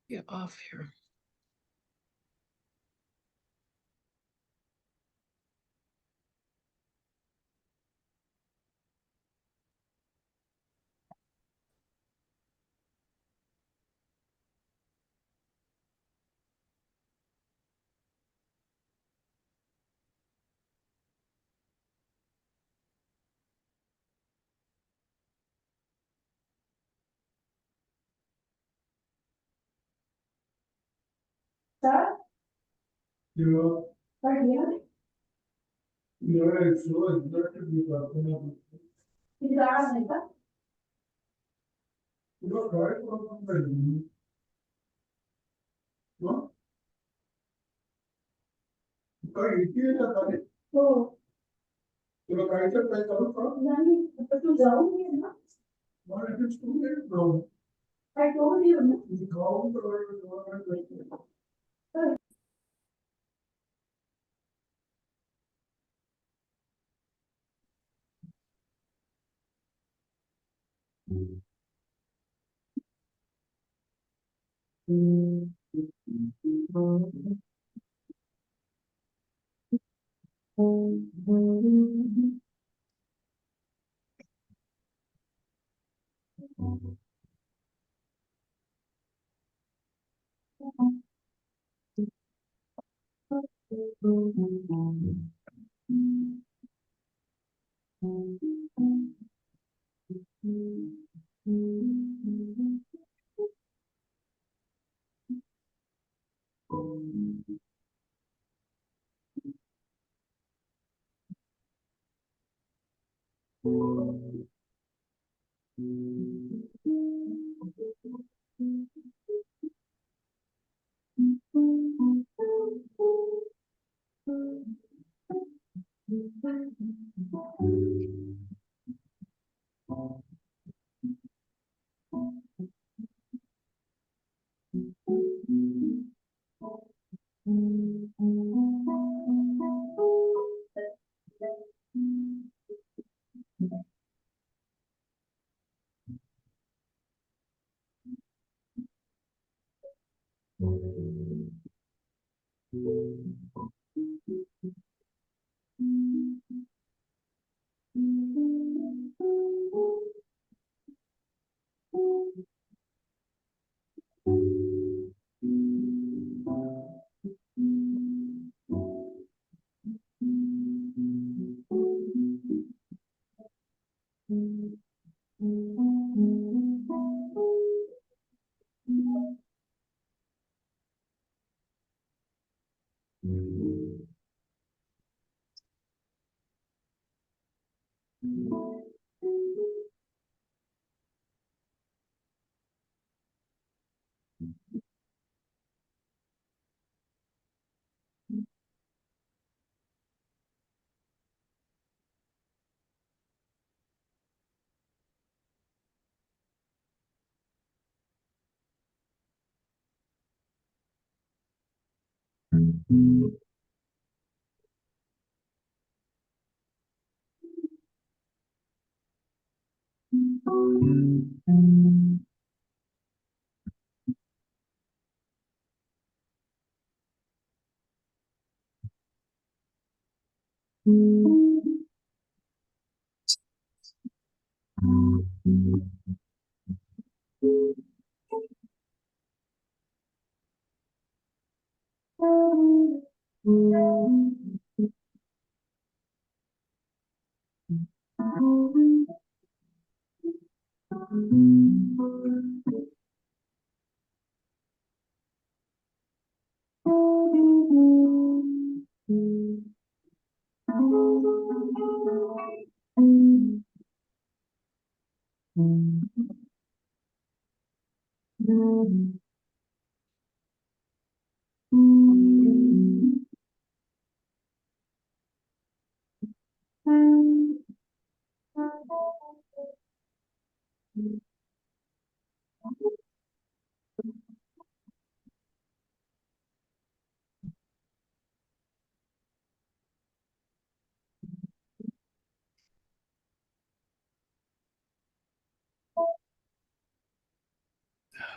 Get off here.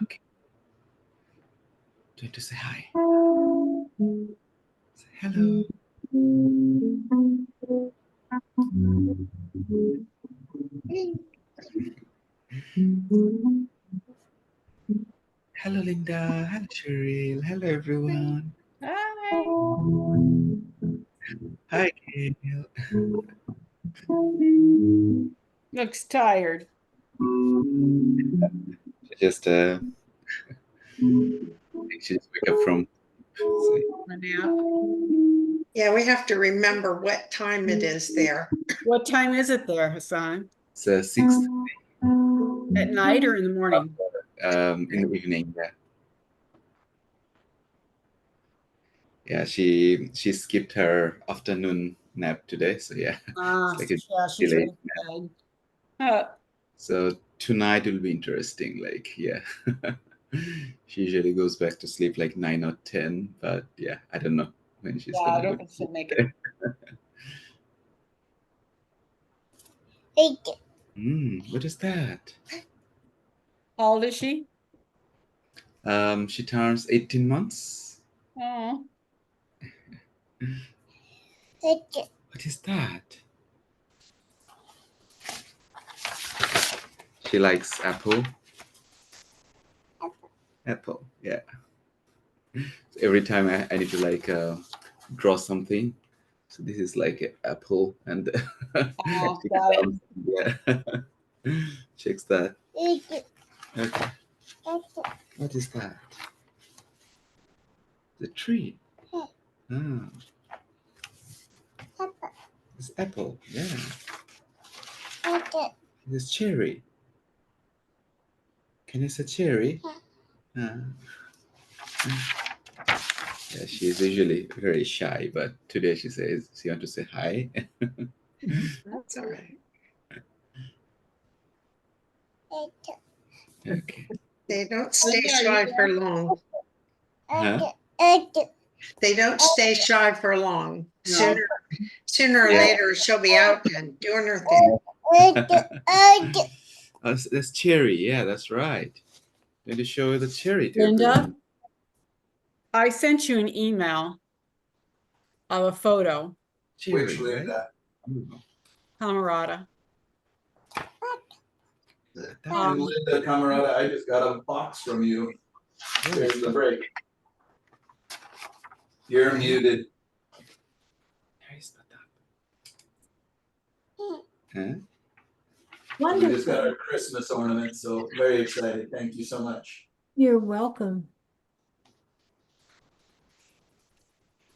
Okay. Trying to say hi. Say hello. Hello, Linda. Hello, Cheryl. Hello, everyone. Hi. Hi, Gail. Looks tired. Just she just wake up from. Say, A nap. Yeah, we have to remember what time it is there. What time is it there, Hassan? it's 6 At night or in the morning? in the evening. Yeah. Yeah, she skipped her afternoon nap today, so yeah, it's like a Yeah, she's delayed ready nap. for bed. So tonight will be interesting. Like, yeah, she usually goes back to sleep like 9 or 10, but yeah, I don't know when she's Yeah, I gonna don't go to think she'll sleep. make it. What is that? How old is she? She turns 18 months. Oh, What is that? She likes apple. Apple, yeah. So every time I need to like draw something. So this is like an apple, and she got it. comes, yeah, checks that. Okay, what is that? The tree. Ah, it's apple. Yeah, it's cherry. Can you say cherry? Ah. Yeah, she's usually very shy, but today she says she wants to say hi. That's all right. Okay. They don't stay shy for long. Huh? They don't stay shy for long. No. Sooner or Yeah. later, she'll be out and doing her thing. Oh, that's cherry. Yeah, that's right. Need to show the cherry to Linda, everyone. I sent you an email of a photo, Cherry, Which right? Linda? Oh, Camarada. that And one. Linda Camarada, I just got a box from you during the break. You're muted. Nice, huh? We just got Wonderful. our Christmas ornament, so very excited. Thank you so much. You're welcome.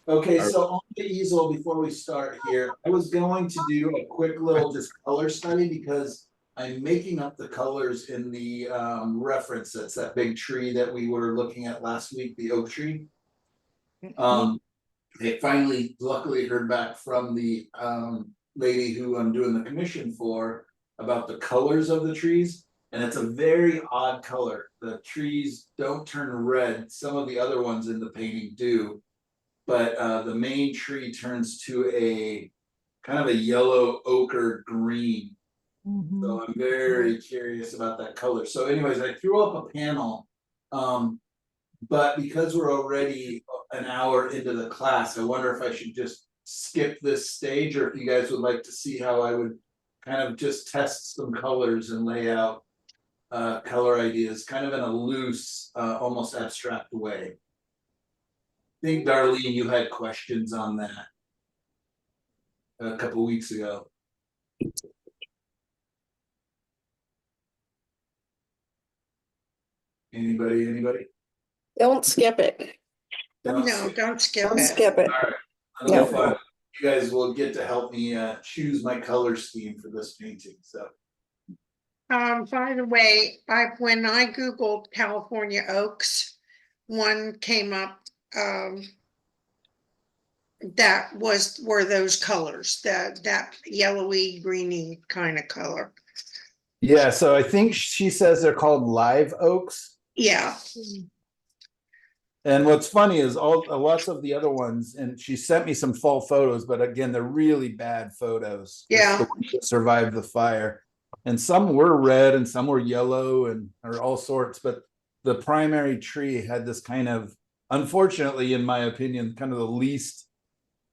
Okay, so on the easel, before we start here, I was going to do a quick little just color study because I'm making up the colors in the reference. That's that big tree that we were looking at last week, the oak tree. I finally luckily heard back from the lady who I'm doing the commission for about the colors of the trees. And it's a very odd color. The trees don't turn red. Some of the other ones in the painting do. But the main tree turns to a kind of a yellow ochre green. So I'm very curious about that color. So anyways, I threw up a panel. But because we're already an hour into the class, I wonder if I should just skip this stage, or if you guys would like to see how I would kind of just test some colors and lay out color ideas, kind of in a loose, almost abstract way. think Darlene, you had questions on that a couple weeks ago. Anybody? Don't skip it. No, don't skip Don't it. skip it. All right, No. that'll be fun. You guys will get to help me choose my color scheme for this painting, so. By the way, when I Googled California oaks, one came up, were those colors, that yellowy, greeny kind of color. Yeah, so I think she says they're called live oaks. Yeah, And what's funny is lots of the other ones, and she sent me some fall photos, but again, they're really bad photos. Just Yeah. the ones that survived the fire. And some were red and some were yellow or all sorts, but the primary tree had this kind of, unfortunately, in my opinion, kind of the least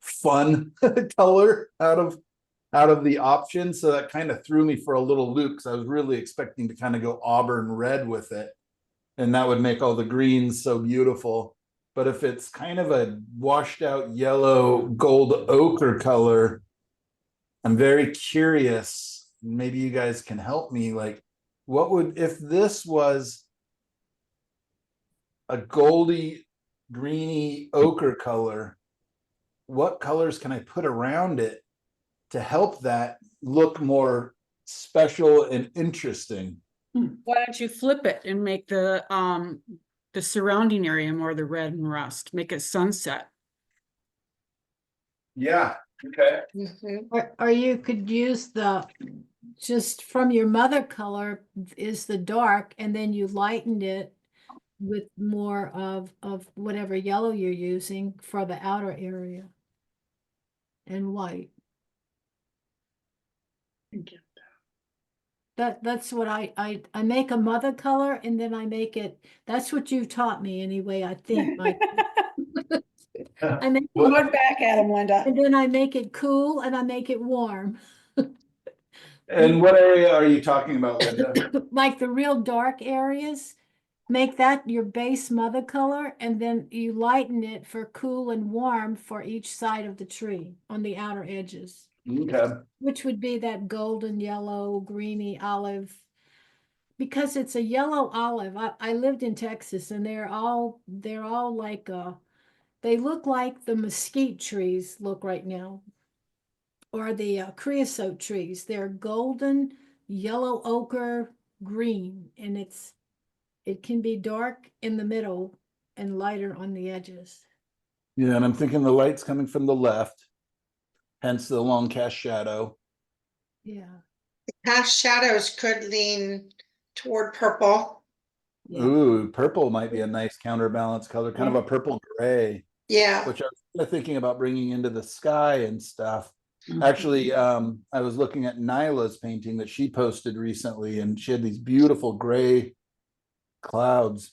fun color out of the options. So that kind of threw me for a little loop because I was really expecting to kind of go auburn red with it. And that would make all the greens so beautiful. But if it's kind of a washed out yellow gold ochre color, I'm very curious. Maybe you guys can help me. Like, what would, if this was a goldy, greeny ochre color, what colors can I put around it to help that look more special and interesting? Why don't you flip it and make the surrounding area more the red and rust, make it sunset. Yeah, okay. mhm. Or you could use just from your mother color is the dark, and then you lightened it with more of whatever yellow you're using for the outer area. And white. That's what I make a mother color, and then I make it, that's what you taught me anyway, I think, Mike. I make, Look back at him, Linda. and then I make it cool and I make it warm. And what area are you talking about, Linda? Like the real dark areas, make that your base mother color, and then you lighten it for cool and warm for each side of the tree on the outer edges. Okay. Which would be that golden yellow, greeny olive. Because it's a yellow olive. I lived in Texas, and they're all like they look like the mesquite trees look right now. Or the creosote trees. They're golden, yellow ochre, green, and it can be dark in the middle and lighter on the edges. Yeah, and I'm thinking the light's coming from the left, hence the long cast shadow. Yeah. Half shadows could lean toward purple. Yeah. Ooh, purple might be a nice counterbalance color, kind of a purple gray, Yeah, which I was thinking about bringing into the sky and stuff. Actually, I was looking at Nyla's painting that she posted recently, and she had these beautiful gray clouds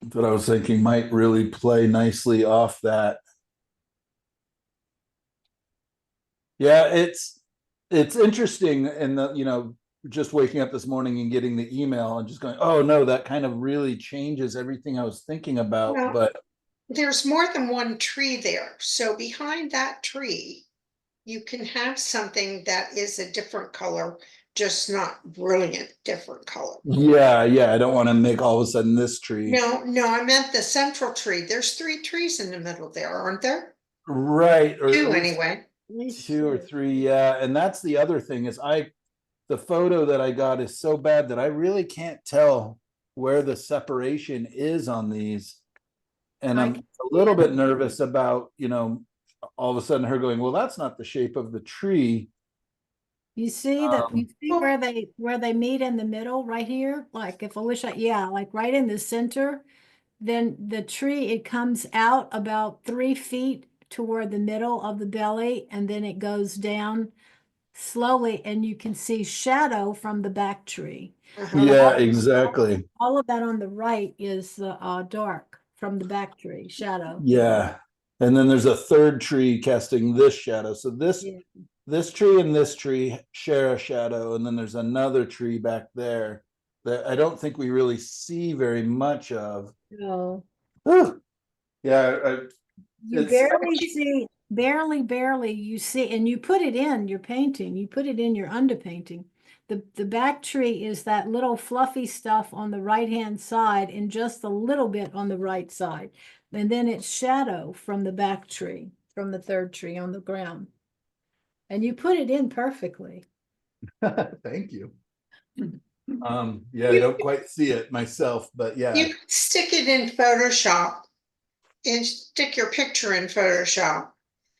that I was thinking might really play nicely off that. Yeah, it's interesting, and just waking up this morning and getting the email and just going, oh no, that kind of really changes everything I was thinking about. Well, but there's more than one tree there. So behind that tree, you can have something that is a different color, just not brilliant different color. yeah, I don't want to make all of a sudden this tree. No, I meant the central tree. There's 3 trees in the middle there, aren't there? Right. Or 2 at least anyway. 2 or 3, yeah. And that's the other thing is the photo that I got is so bad that I really can't tell where the separation is on these. And I'm a little bit nervous about, all of a sudden her going, well, that's not the shape of the tree. You see that you see where they meet in the middle right here? Like if Alicia, yeah, like right in the center, then the tree, it comes out about 3 feet toward the middle of the belly, and then it goes down slowly, and you can see shadow from the back tree. Yeah, exactly. All of that on the right is dark from the back tree, shadow. Yeah. And then there's a third tree casting this shadow. So this tree and this tree share a shadow, and then there's another tree back there that I don't think we really see very much of. No. Whew. Yeah, You It's- barely you see, and you put it in your painting, you put it in your underpainting. The back tree is that little fluffy stuff on the right-hand side and just a little bit on the right side. And then it's shadow from the back tree, from the third tree on the ground. And you put it in perfectly. thank you. Yeah, I don't quite see it myself, but yeah. You could stick it in Photoshop and stick your picture in Photoshop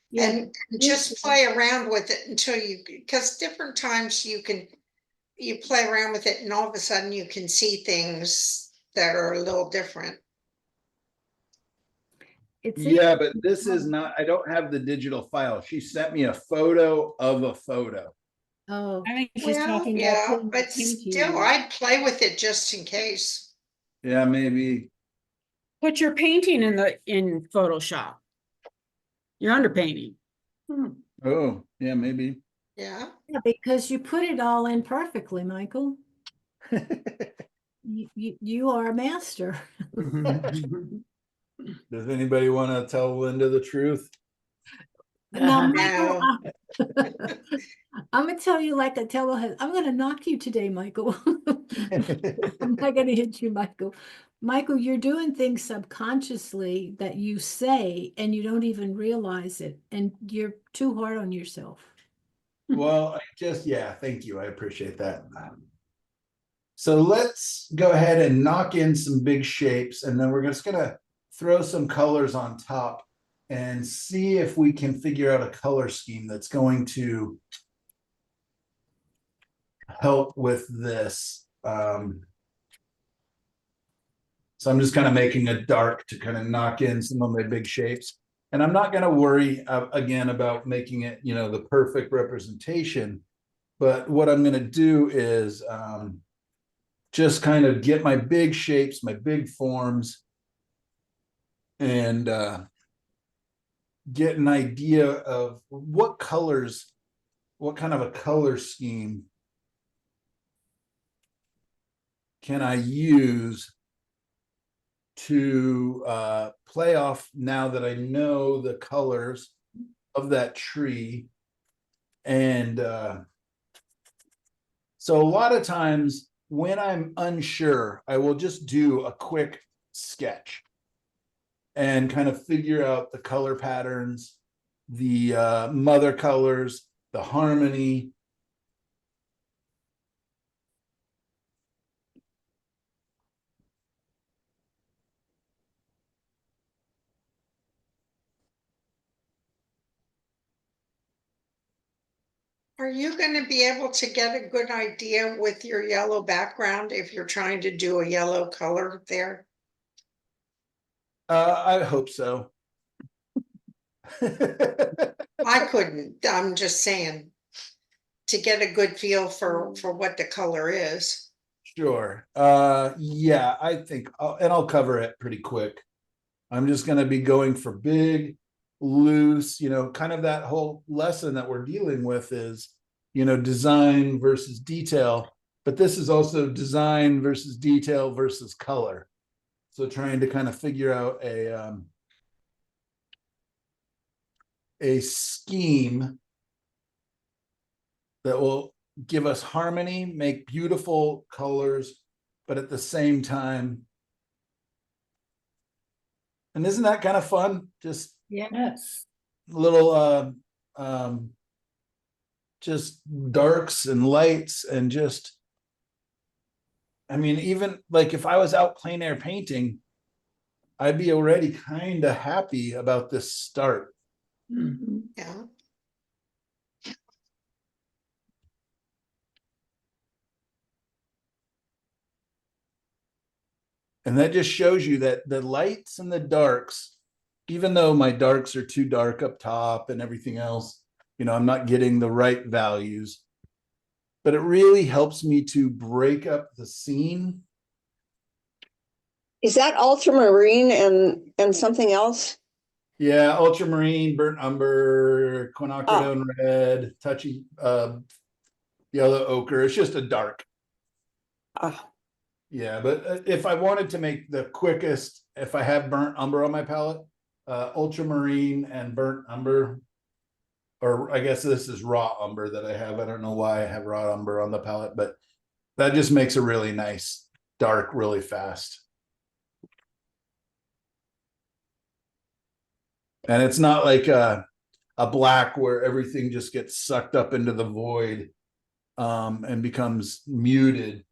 Yeah, and just play around with it until you, because different times you play around with it and all of a sudden you can see things that are a little different. it's Yeah, but this is not, I don't have the digital file. She sent me a photo of a photo. Oh, I think she's Well, talking yeah, about putting the but painting still, in. I'd play with it just in case. Yeah, maybe. put your painting in Photoshop. Your underpainting. Oh, yeah, maybe. Yeah. yeah, because you put it all in perfectly, Michael. You are a master. Does anybody want to tell Linda the truth? Now, No. Michael, I'm gonna tell you like I tell her, I'm gonna knock you today, Michael. I'm not gonna hit you, Michael. Michael, you're doing things subconsciously that you say and you don't even realize it, and you're too hard on yourself. Well, yeah, thank you. I appreciate that. So let's go ahead and knock in some big shapes, and then we're just gonna throw some colors on top and see if we can figure out a color scheme that's going to help with this. So I'm just kind of making a dark to kind of knock in some of my big shapes. And I'm not going to worry again about making it, the perfect representation. But what I'm going to do is just kind of get my big shapes, my big forms, and get an idea of what colors, what kind of a color scheme can I use to play off now that I know the colors of that tree. And so a lot of times when I'm unsure, I will just do a quick sketch and kind of figure out the color patterns, the mother colors, the harmony. Are you going to be able to get a good idea with your yellow background if you're trying to do a yellow color there? I hope so. I couldn't. I'm just saying to get a good feel for what the color is. Sure. Yeah, I think, I'll cover it pretty quick. I'm just going to be going for big, loose, kind of that whole lesson that we're dealing with is, design versus detail. But this is also design versus detail versus color. So trying to kind of figure out a scheme that will give us harmony, make beautiful colors, but at the same time. And isn't that kind of fun? Just Yes. little just darks and lights and just, I mean, even like if I was out plein air painting, I'd be already kind of happy about this start. Yeah. And that just shows you that the lights and the darks, even though my darks are too dark up top and everything else, I'm not getting the right values, but it really helps me to break up the scene. Is that ultramarine and something else? Yeah, ultramarine, burnt umber, quinacridone red, touchy yellow ochre. It's just a dark. Yeah, but if I wanted to make the quickest, if I have burnt umber on my palette, ultramarine and burnt umber. Or I guess this is raw umber that I have. I don't know why I have raw umber on the palette, but that just makes a really nice dark really fast. And it's not like a black where everything just gets sucked up into the void and becomes muted.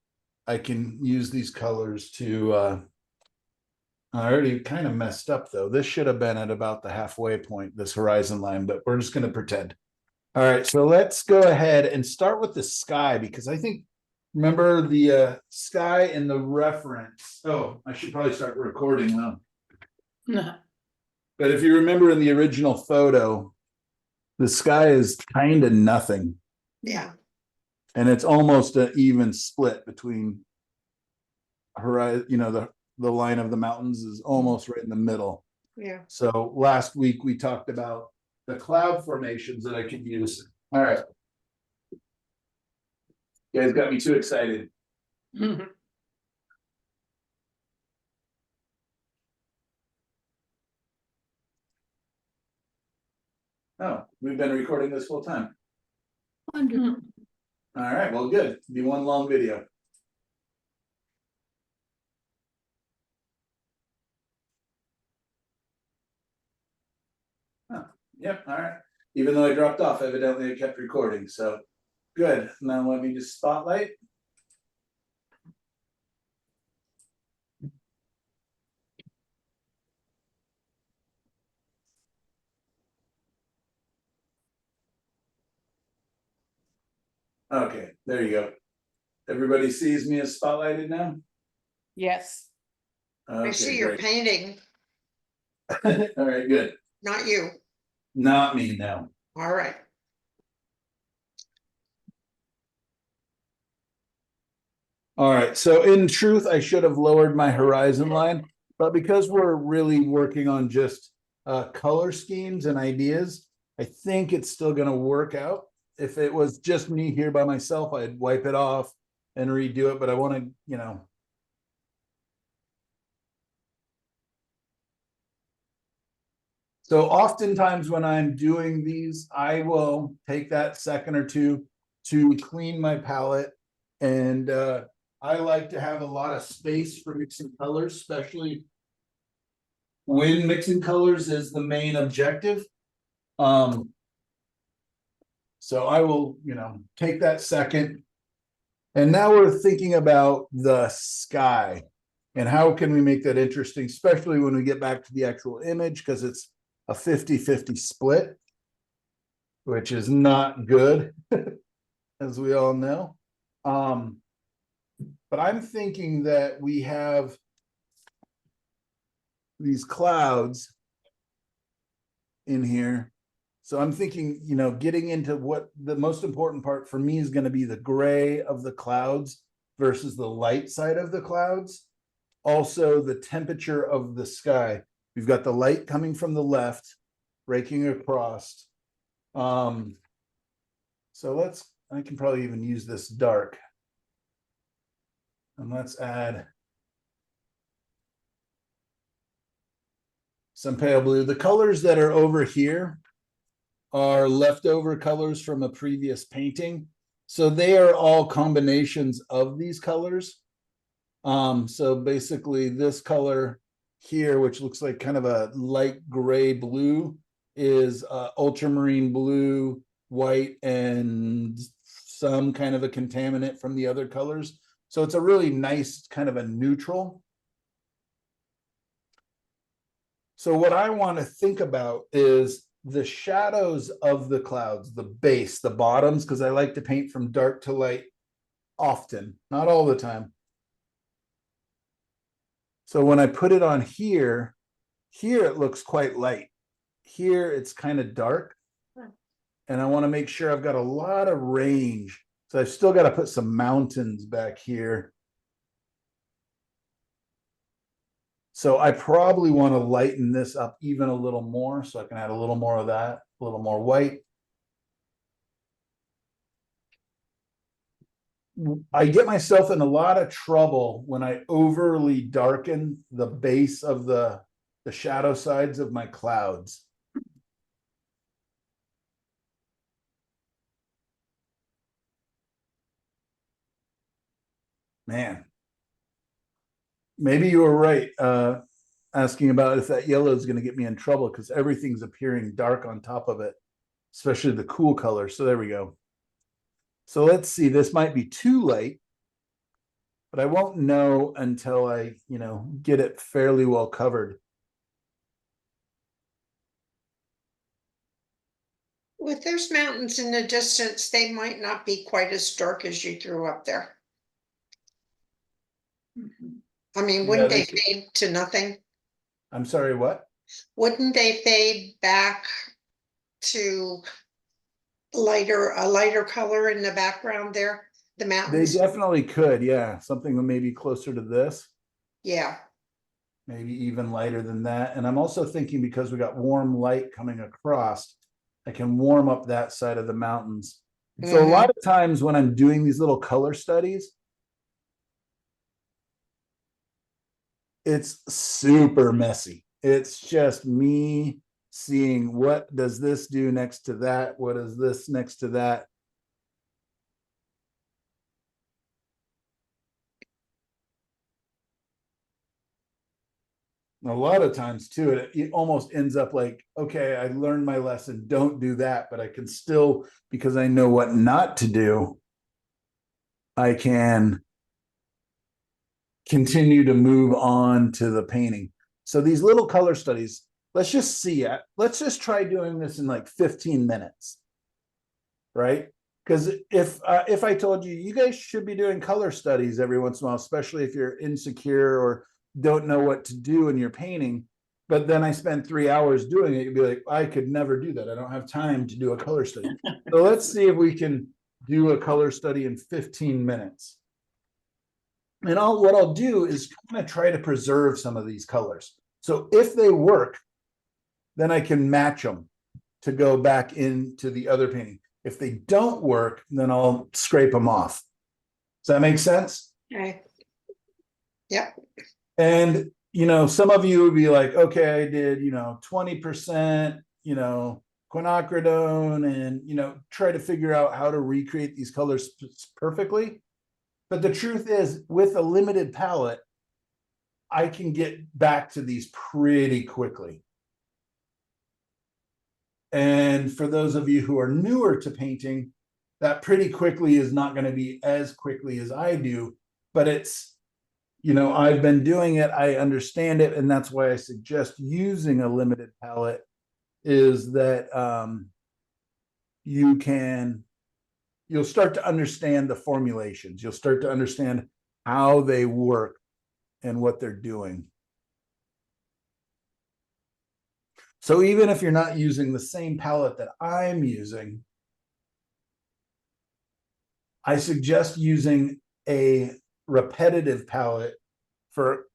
I can use these colors to I already kind of messed up though. This should have been at about the halfway point, this horizon line, but we're just going to pretend. All right, so let's go ahead and start with the sky because I think, remember the sky in the reference. Oh, I should probably start recording now. No. But if you remember in the original photo, the sky is kind of nothing. Yeah. And it's almost an even split between horizon, you know, the line of the mountains is almost right in the middle. Yeah. So last week we talked about the cloud formations that I could use. All right. You guys got me too excited. Mhm. Oh, we've been recording this full time. Wonderful. All right, well, good. Be one long video. Oh, yep, all right. Even though I dropped off, evidently I kept recording, so good. Now let me just spotlight. Okay, there you go. Everybody sees me as spotlighted now? Yes. I see Okay, your great. painting, All right, good. not you. Not me now. All right. All right, so in truth, I should have lowered my horizon line, but because we're really working on just color schemes and ideas, I think it's still gonna work out. If it was just me here by myself, I'd wipe it off and redo it, but I wanna, you know. So oftentimes when I'm doing these, I will take that second or two to clean my palette. And I like to have a lot of space for mixing colors, especially when mixing colors is the main objective. So I will, you know, take that second. And now we're thinking about the sky and how can we make that interesting, especially when we get back to the actual image, because it's a 50-50 split, which is not good, as we all know. But I'm thinking that we have these clouds in here. So I'm thinking, you know, getting into what the most important part for me is going to be the gray of the clouds versus the light side of the clouds. Also, the temperature of the sky. We've got the light coming from the left, breaking across. So I can probably even use this dark. And let's add some pale blue. The colors that are over here are leftover colors from a previous painting. So they are all combinations of these colors. So basically this color here, which looks like kind of a light gray blue, is ultramarine blue, white, and some kind of a contaminant from the other colors. So it's a really nice kind of a neutral. So what I want to think about is the shadows of the clouds, the base, the bottoms, because I like to paint from dark to light often, not all the time. So when I put it on here, it looks quite light. Here it's kind of dark. And I want to make sure I've got a lot of range. So I've still got to put some mountains back here. So I probably want to lighten this up even a little more so I can add a little more of that, a little more white. I get myself in a lot of trouble when I overly darken the base of the the shadow sides of my clouds. Man, maybe you were right, asking about if that yellow is going to get me in trouble, because everything's appearing dark on top of it, especially the cool color. So there we go. So let's see, this might be too light, but I won't know until I, get it fairly well covered. With those mountains in the distance, they might not be quite as dark as you threw up there. I mean, Yeah, wouldn't they they fade to nothing? I'm sorry, what? Wouldn't they fade back to a lighter color in the background there? The They mountains? definitely could, yeah. Something maybe closer to this, Yeah. maybe even lighter than that. And I'm also thinking, because we got warm light coming across, I can warm up that side of the mountains. So a lot of times when I'm doing these little color studies, it's super messy. It's just me seeing, what does this do next to that? What is this next to that? A lot of times too, it almost ends up like, okay, I learned my lesson, don't do that, but I can still, because I know what not to do, I can continue to move on to the painting. So these little color studies, let's just see it. Let's just try doing this in like 15 minutes, right? Because if I told you, you guys should be doing color studies every once in a while, especially if you're insecure or don't know what to do in your painting, but then I spend 3 hours doing it, you'd be like, I could never do that. I don't have time to do a color study. So let's see if we can do a color study in 15 minutes. And what I'll do is kind of try to preserve some of these colors. So if they work, then I can match them to go back into the other painting. If they don't work, then I'll scrape them off. Does that make sense? Okay. Yep. And, some of you would be like, okay, I did, 20%, quinacridone, and, try to figure out how to recreate these colors perfectly. But the truth is, with a limited palette, I can get back to these pretty quickly. And for those of you who are newer to painting, that pretty quickly is not going to be as quickly as I do, but it's, I've been doing it, I understand it, and that's why I suggest using a limited palette, is that you'll start to understand the formulations. You'll start to understand how they work and what they're doing. So even if you're not using the same palette that I'm using, I suggest using a repetitive palette for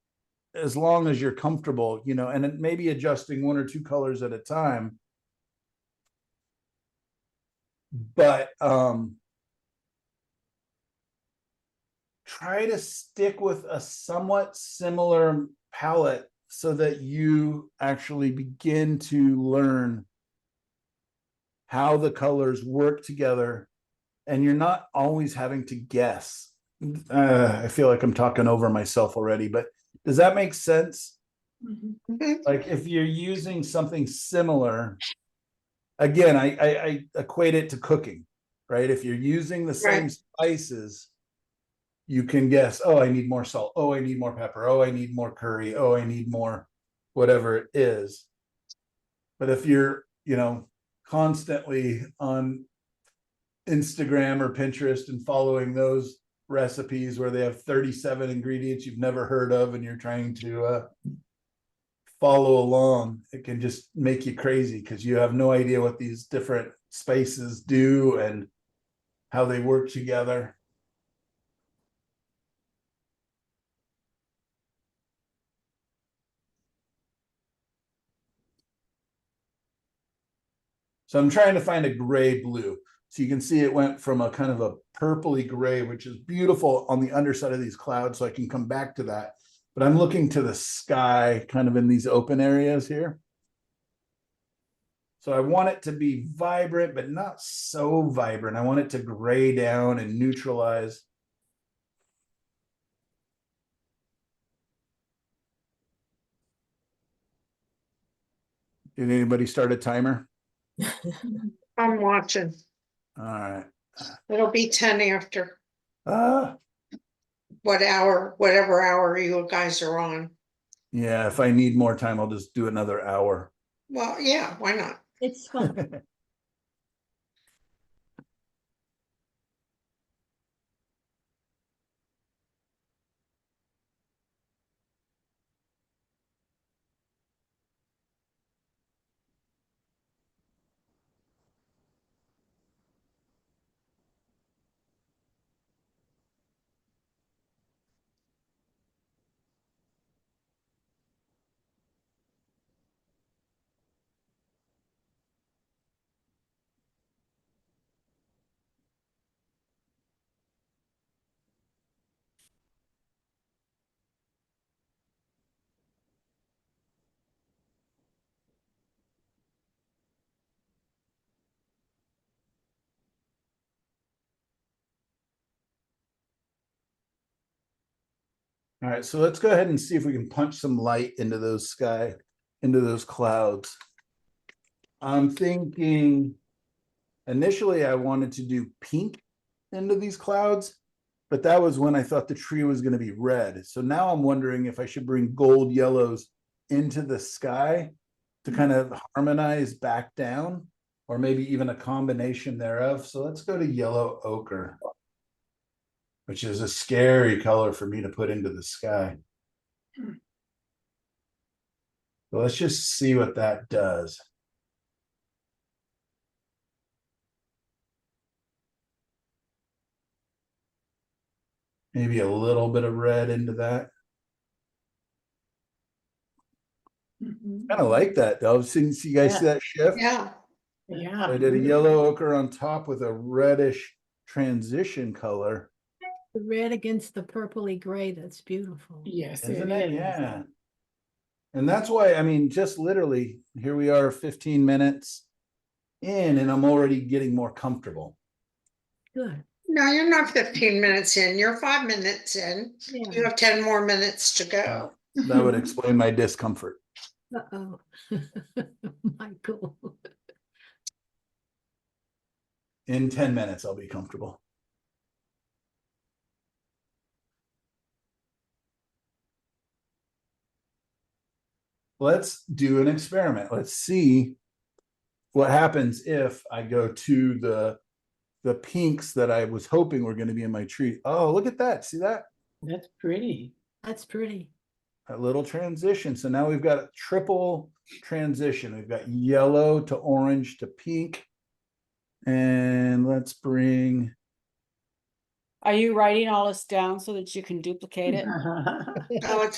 as long as you're comfortable, and it may be adjusting 1 or 2 colors at a time. But try to stick with a somewhat similar palette so that you actually begin to learn how the colors work together, and you're not always having to guess. I feel like I'm talking over myself already, but does that make sense? Like if you're using something similar, again, I equate it to cooking, right? If you're using the same spices, you can guess, oh, I need more salt. Oh, I need more pepper. Oh, I need more curry. Oh, I need more whatever it is. But if you're, constantly on Instagram or Pinterest and following those recipes where they have 37 ingredients you've never heard of, and you're trying to follow along, it can just make you crazy because you have no idea what these different spices do and how they work together. So I'm trying to find a gray blue. So you can see it went from a kind of a purpley gray, which is beautiful on the underside of these clouds. So I can come back to that. But I'm looking to the sky kind of in these open areas here. So I want it to be vibrant, but not so vibrant. I want it to gray down and neutralize. Did anybody start a timer? I'm watching. All right. It'll be 10 after Ah, whatever hour you guys are on. yeah, if I need more time, I'll just do another hour. Well, yeah, why not? It's fun. All right, so let's go ahead and see if we can punch some light into those into those clouds. I'm thinking initially I wanted to do pink into these clouds, but that was when I thought the tree was going to be red. So now I'm wondering if I should bring gold yellows into the sky to kind of harmonize back down, or maybe even a combination thereof. So let's go to yellow ochre, which is a scary color for me to put into the sky. So let's just see what that does. Maybe a little bit of red into that. Kind of like that though. See you guys see that shift? Yeah. Yeah. I did a yellow ochre on top with a reddish transition color. The red against the purpley gray, that's beautiful. Yes, Isn't it it? is. Yeah. And that's why, I mean, just literally, here we are 15 minutes in, and I'm already getting more comfortable. Good. No, you're not 15 minutes in. You're 5 minutes in. You Yeah. have 10 more minutes to go. That would explain my discomfort. Uh-oh. Michael. In 10 minutes, I'll be comfortable. Let's do an experiment. Let's see what happens if I go to the pinks that I was hoping were going to be in my tree. Oh, look at that. See that? That's pretty. That's pretty. A little transition. So now we've got a triple transition. We've got yellow to orange to pink. And let's bring, Are you writing all this down so that you can duplicate it? Oh,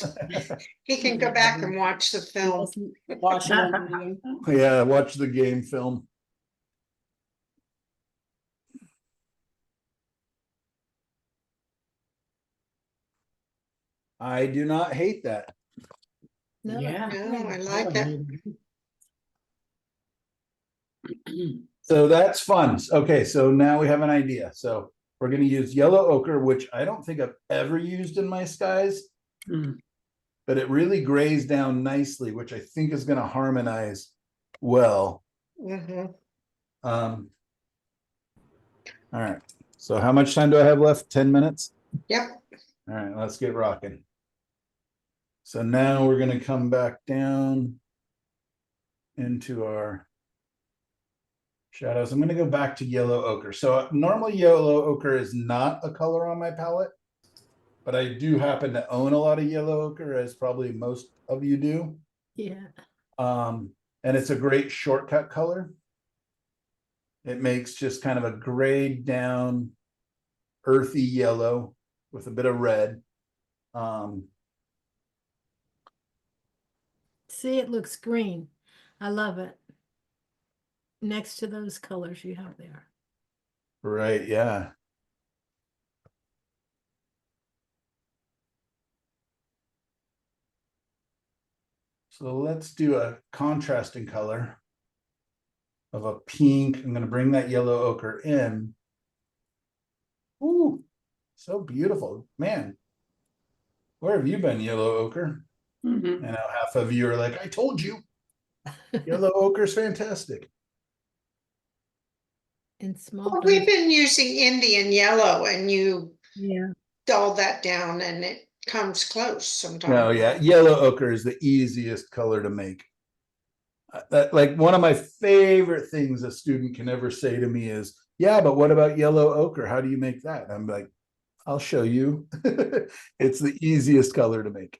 he can go back and watch the film. Watch it on video. yeah, watch the game film. I do not hate that. No, Yeah. No, I like it. So that's fun. Okay, so now we have an idea. So we're going to use yellow ochre, which I don't think I've ever used in my skies, but it really grays down nicely, which I think is going to harmonize well. Mhm. All right. So how much time do I have left? 10 minutes? Yep. All right, let's get rocking. So now we're going to come back down into our shadows. I'm going to go back to yellow ochre. So normally yellow ochre is not a color on my palette, but I do happen to own a lot of yellow ochre, as probably most of you do. yeah. And it's a great shortcut color. It makes just kind of a grayed down, earthy yellow with a bit of red. See, it looks green. I love it. Next to those colors you have there. Right, yeah. So let's do a contrasting color of a pink. I'm going to bring that yellow ochre in. Ooh, so beautiful, man. Where have you been, yellow ochre? Mhm. And now half of you are like, I told you. Yellow ochre is fantastic. In small Well, we've doses. been using Indian yellow and you Yeah. dull that down and it comes close sometimes. No, yeah, yellow ochre is the easiest color to make. Like one of my favorite things a student can ever say to me is, yeah, but what about yellow ochre? How do you make that? I'm like, I'll show you. It's the easiest color to make.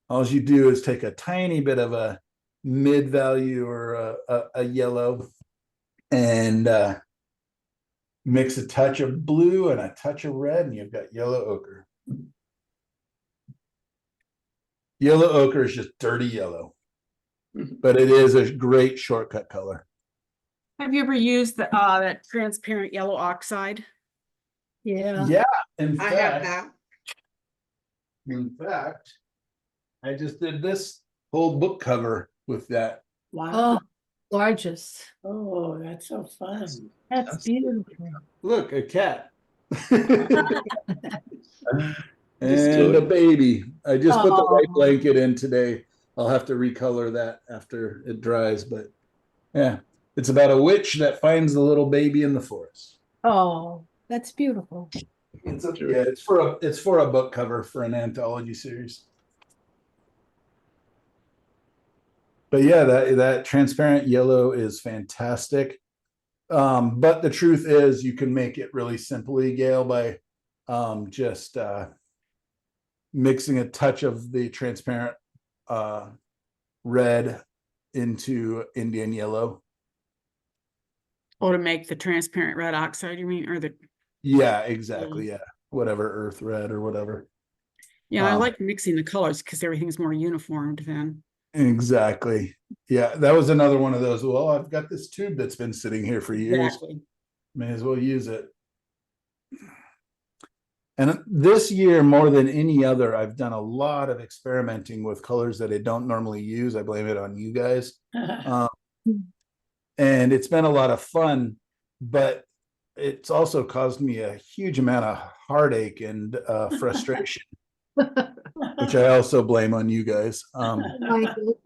All you do is take a tiny bit of a mid value or a yellow and mix a touch of blue and a touch of red, and you've got yellow ochre. Yellow ochre is just dirty yellow, but it is a great shortcut color. Have you ever used the that transparent yellow oxide? Yeah. Yeah, in I have fact, that. I just did this whole book cover with that. Wow. Oh, gorgeous. Oh, that's so fun. That's beautiful. Look, a cat. Just And do a it. baby. I just put the white Aw. blanket in today. I'll have to recolor that after it dries, but yeah, it's about a witch that finds the little baby in the forest. Oh, that's beautiful. Yeah, it's for a book cover for an anthology series. But yeah, that transparent yellow is fantastic. But the truth is you can make it really simply, Gail, by just mixing a touch of the transparent red into Indian yellow. Or to make the transparent red oxide, you mean, or the, Yeah, exactly. Yeah, whatever, earth red or whatever. yeah, I like mixing the colors because everything's more uniformed then. Exactly. Yeah, that was another one of those. Well, I've got this tube that's been sitting here for years. Exactly. May as well use it. And this year, more than any other, I've done a lot of experimenting with colors that I don't normally use. I blame it on you guys. And it's been a lot of fun, but it's also caused me a huge amount of heartache and frustration, which I also blame on you guys. Michael.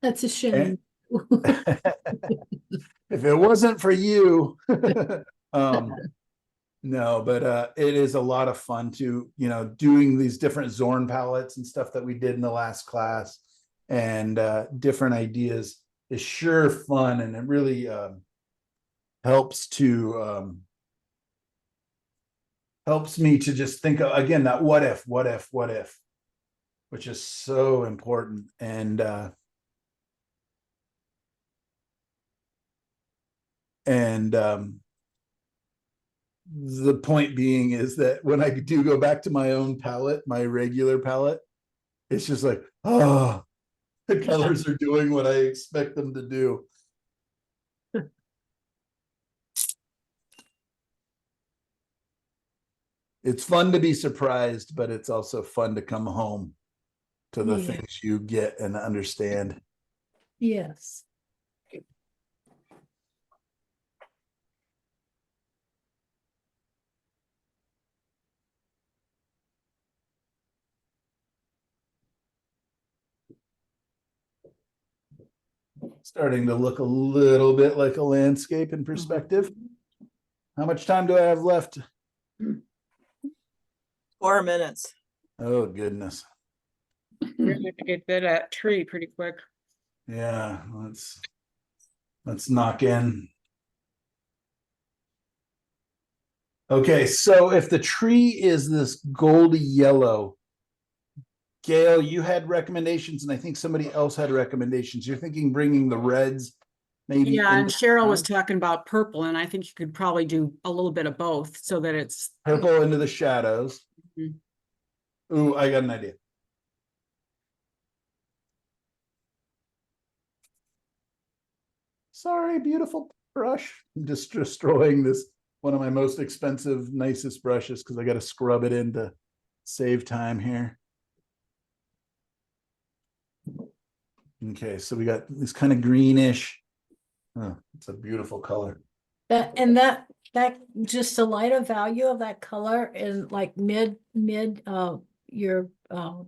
That's a shame. If it wasn't for you, no, but it is a lot of fun to, doing these different Zorn palettes and stuff that we did in the last class, and different ideas is sure fun, and it really helps me to just think of, again, that what if, which is so important. And the point being is that when I do go back to my own palette, my regular palette, it's just like, oh, the colors are doing what I expect them to do. It's fun to be surprised, but it's also fun to come home to the things you get and understand. Yes. Starting to look a little bit like a landscape in perspective. How much time do I have left? 4 minutes. Oh, goodness. We're gonna have to get that tree pretty quick. Yeah, let's knock in. Okay, so if the tree is this goldy yellow, Gail, you had recommendations, and I think somebody else had recommendations. You're thinking bringing the reds, maybe. Yeah, and into- Cheryl was talking about purple, and I think you could probably do a little bit of both so that it's. Purple into the shadows. Mhm. Ooh, I got an idea. Sorry, beautiful brush. I'm just destroying this, one of my most expensive, nicest brushes, because I got to scrub it in to save time here. Okay, so we got this kind of greenish. Oh, it's a beautiful color. That just the lighter value of that color in like mid your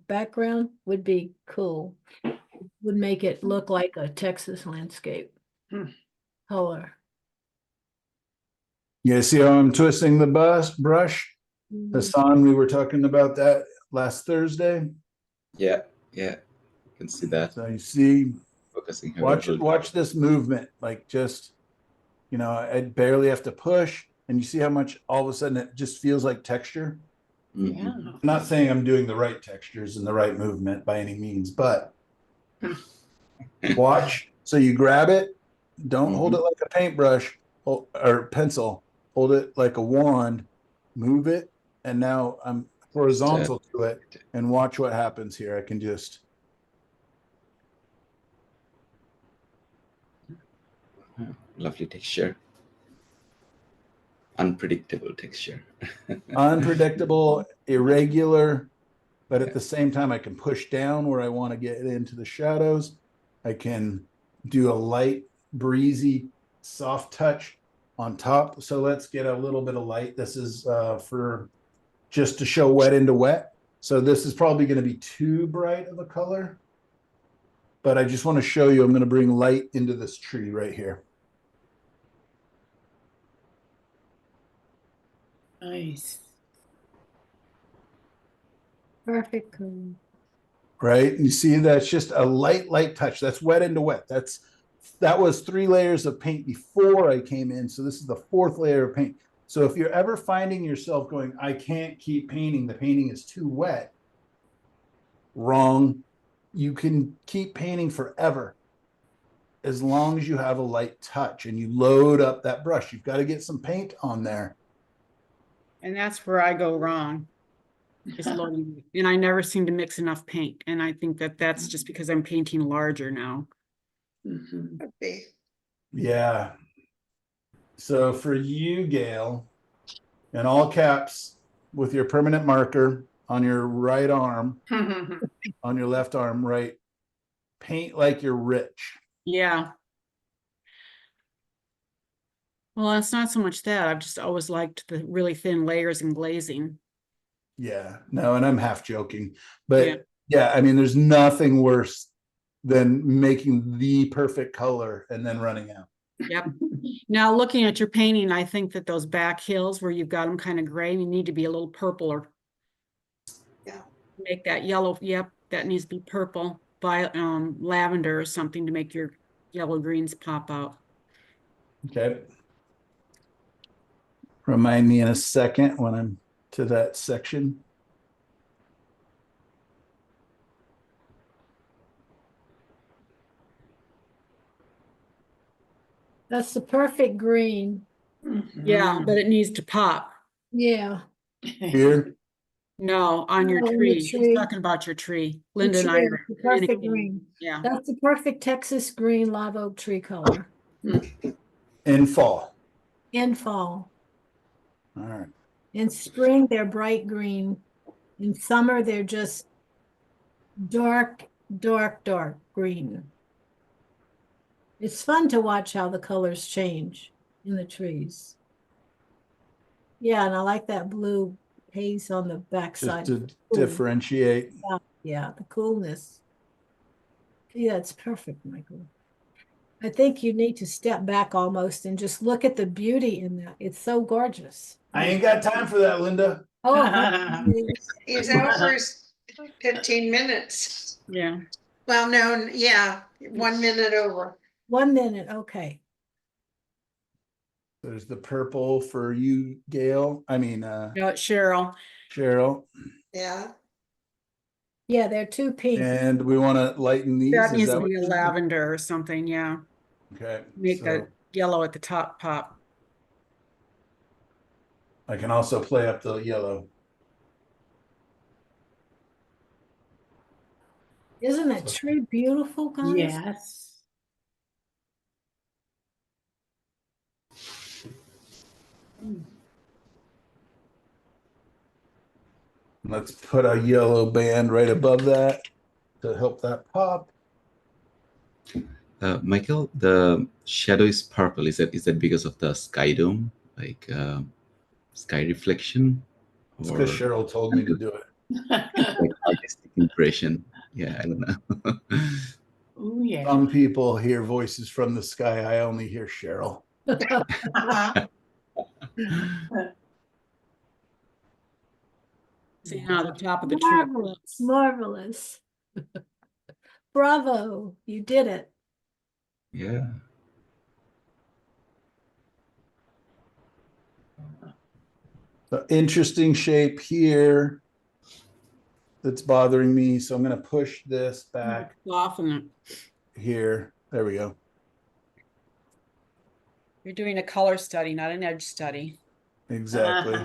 background would be cool. Would make it look like a Texas landscape color. You guys see how I'm twisting the brush? Hassan, we were talking about that last Thursday. Yeah, yeah, you can see that. So you see, Focusing here. watch this movement, like just, you know, I barely have to push, and you see how much all of a sudden it just feels like texture. Yeah. I'm not saying I'm doing the right textures and the right movement by any means, but watch. So you grab it, don't hold it like a paintbrush or pencil, hold it like a wand, move it, and now I'm horizontal to it, and watch what happens here. I can just Lovely texture. Unpredictable texture. unpredictable, irregular, but at the same time, I can push down where I want to get into the shadows. I can do a light, breezy, soft touch on top. So let's get a little bit of light. This is for just to show wet into wet. So this is probably going to be too bright of a color, but I just want to show you, I'm going to bring light into this tree right here. Nice. Perfect color. Right? And you see that's just a light touch. That's wet into wet. That was 3 layers of paint before I came in. So this is the 4th layer of paint. So if you're ever finding yourself going, I can't keep painting, the painting is too wet, wrong. You can keep painting forever as long as you have a light touch and you load up that brush. You've got to get some paint on there. And that's where I go wrong. Is loading, and I never seem to mix enough paint. And I think that that's just because I'm painting larger now. Could be. Yeah. So for you, Gail, in all caps with your permanent marker on your right arm, on your left arm, right, paint like you're rich. Yeah. Well, it's not so much that. I've just always liked the really thin layers and glazing. Yeah, no, and I'm half joking, but yeah, I mean, there's nothing worse than making the perfect color and then running out. Yep. Now looking at your painting, I think that those back hills where you've got them kind of gray, you need to be a little purple or make that yellow. Yep, that needs to be purple, lavender or something to make your yellow greens pop out. Okay. Remind me in a second when I'm to that section. That's the perfect green. Yeah, but it needs to pop. Yeah. Here. No, on your Oh, on the tree. She's tree. talking about your tree. The Linda and I tree, are the perfect communicating. green. Yeah. That's the perfect Texas green live oak tree color In fall. in fall. All right. In spring, they're bright green. In summer, they're just dark green. It's fun to watch how the colors change in the trees. Yeah, and I like that blue haze on the Just backside. to differentiate. Yeah, the coolness. See, that's perfect, Michael. I think you need to step back almost and just look at the beauty in that. It's so gorgeous. I ain't got time for that, Linda. Oh, He's over his 15 minutes. Yeah. Well, no, yeah, 1 minute over. 1 minute, okay. There's the purple for you, Gail. I mean, No, Cheryl. Cheryl. Yeah. Yeah, they're too pink. And we want to lighten these. That Is needs that to what be a you're- lavender or something, yeah. Okay. Make So the yellow at the top pop. I can also play up the yellow. Isn't that tree beautiful, guys? Yes. Let's put a yellow band right above that to help that pop. Michael, the shadow is purple. Is that because of the sky dome, like sky reflection, It's because or Cheryl told me to do it. like artistic impression? Yeah, I don't know. Oh, yeah. Some people hear voices from the sky. I only hear Cheryl. See now the top of the tree. Marvelous, marvelous. Bravo, you did it. Yeah. So interesting shape here that's bothering me. So I'm going to push this back Soften it. here. There we go. You're doing a color study, not an edge study. Exactly.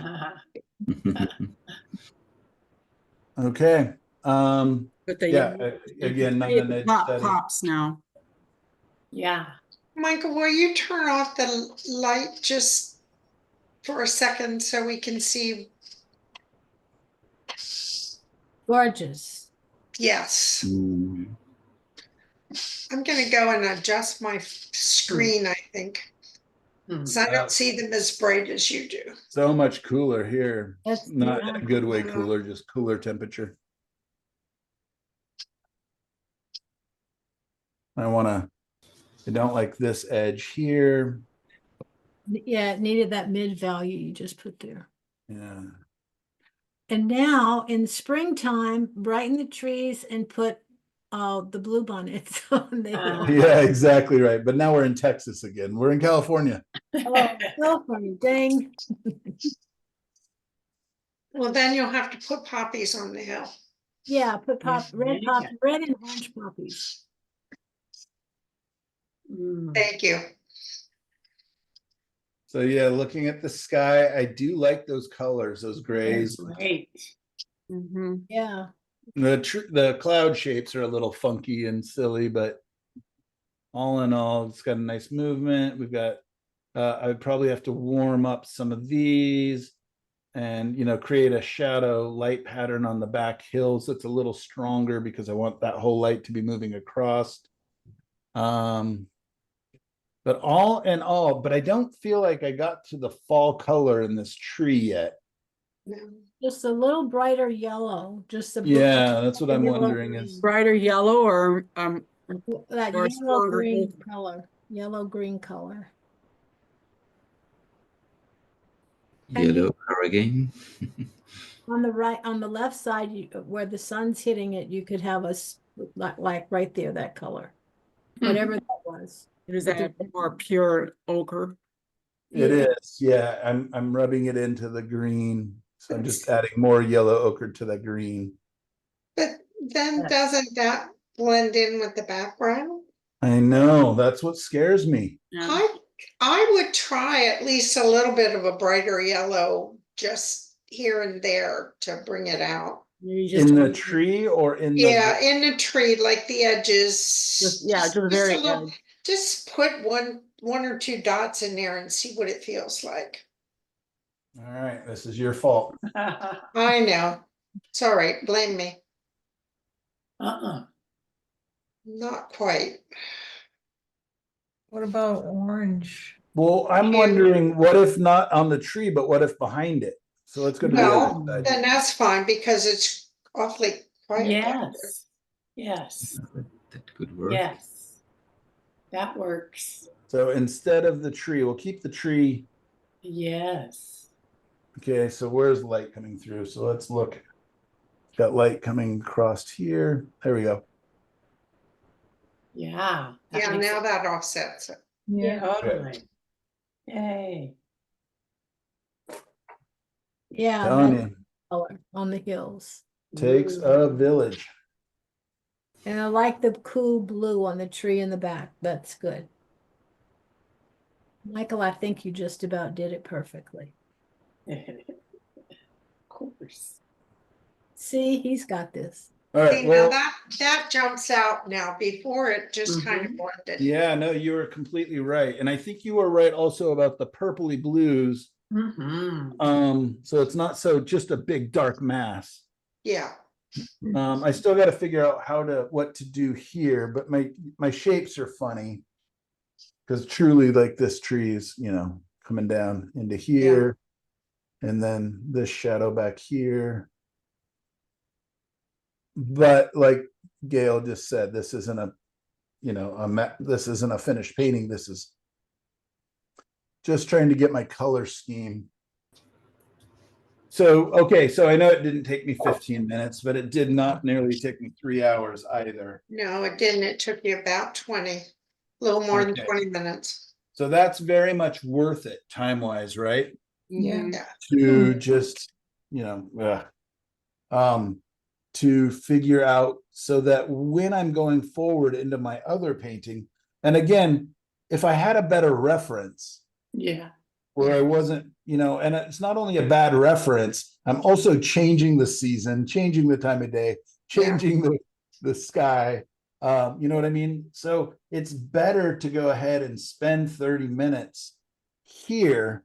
Okay. But the Yeah, again, not an edge study. pops now. Yeah. Michael, will you turn off the light just for a second so we can see? Gorgeous. Yes, Mm. I'm gonna go and adjust my screen, I think. So I don't see them as bright as you do. So much cooler here. That's Not in a good way Yeah. cooler, just cooler temperature. I don't like this edge here. Yeah, it needed that mid value you just put there. Yeah. And now in springtime, brighten the trees and put the blue bonnets on the hill. Yeah, exactly right. But now we're in Texas again. We're in California. Oh, California, dang. Well, then you'll have to put poppies on the hill. Yeah, put Yes, red yeah. red and orange poppies. Thank you. So yeah, looking at the sky, I do like those colors, those grays. Great. Yeah. The cloud shapes are a little funky and silly, but all in all, it's got a nice movement. We've got, I probably have to warm up some of these and, create a shadow light pattern on the back hills that's a little stronger because I want that whole light to be moving across. But all in all, but I don't feel like I got to the fall color in this tree yet. No. Just a little brighter yellow, just a Yeah, that's what I'm yellow wondering green. is, Brighter yellow or that or yellow a stronger green oak. color, yellow green color. Yellow again. On the right, on the left side, where the sun's hitting it, you could have like right there, that color, whatever that was. Is that more pure ochre? it Yeah. is, yeah, I'm rubbing it into the green. So I'm just adding more yellow ochre to the green. But then doesn't that blend in with the background? I know, that's what scares me. Yeah. I would try at least a little bit of a brighter yellow just here and there to bring it out. In the tree or in the? Yeah, in the tree, like the edges. To the very end. Just put one or two dots in there and see what it feels like. All right, this is your fault. I know. It's all right, blame me. Not quite. What about orange? Well, I'm wondering, what if not on the tree, but what if behind it? So let's go to the Well, other side. then that's fine because it's awfully quiet. back there. Yes. That could work. Yes. That works. So instead of the tree, we'll keep the tree. Yes. Okay, so where's light coming through? So let's look. Got light coming across here. There we go. Yeah. Yeah, now that offsets it. Yeah. Totally. Yay. Yeah, Telling that you, color on the hills. takes a village. And I like the cool blue on the tree in the back. That's good. Michael, I think you just about did it perfectly. Of course. See, he's got this. All right, See, now well, that jumps out now. Before it just kind of blended. yeah, no, you were completely right. And I think you were right also about the purpley blues. So it's not so just a big dark mass. Yeah. I still got to figure out what to do here, but my shapes are funny because truly, like this tree is, coming down into here, and then this shadow back here. But like Gail just said, this isn't this isn't a finished painting. This is just trying to get my color scheme. So, okay, so I know it didn't take me 15 minutes, but it did not nearly take me 3 hours either. No, it didn't. It took you about 20, a little more than Okay. 20 minutes. So that's very much worth it time-wise, right? Yeah. Yeah. To just, to figure out so that when I'm going forward into my other painting, and again, if I had a better reference, Yeah. where I wasn't, and it's not only a bad reference, I'm also changing the season, changing the time of day, changing the sky. You know what I mean? So it's better to go ahead and spend 30 minutes here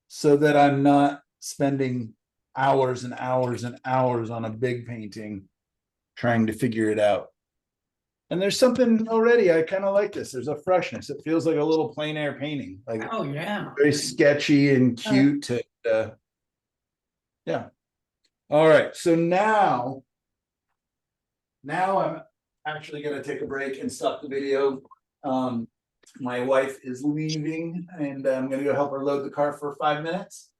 so that I'm not spending hours and hours and hours on a big painting trying to figure it out. And there's something already, I kind of like this. There's a freshness. It feels like a little plein air painting, like Oh, yeah. very sketchy and cute. Yeah. All right. So now I'm actually going to take a break and stop the video. My wife is leaving, and I'm going to go help her load the car for 5 minutes,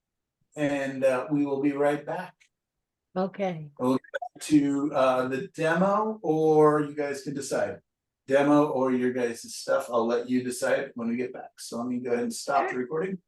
and we will be right back. Okay. To the demo, or you guys can decide. Demo or your guys' stuff. I'll let you decide when we get back. So let me go ahead and stop the recording.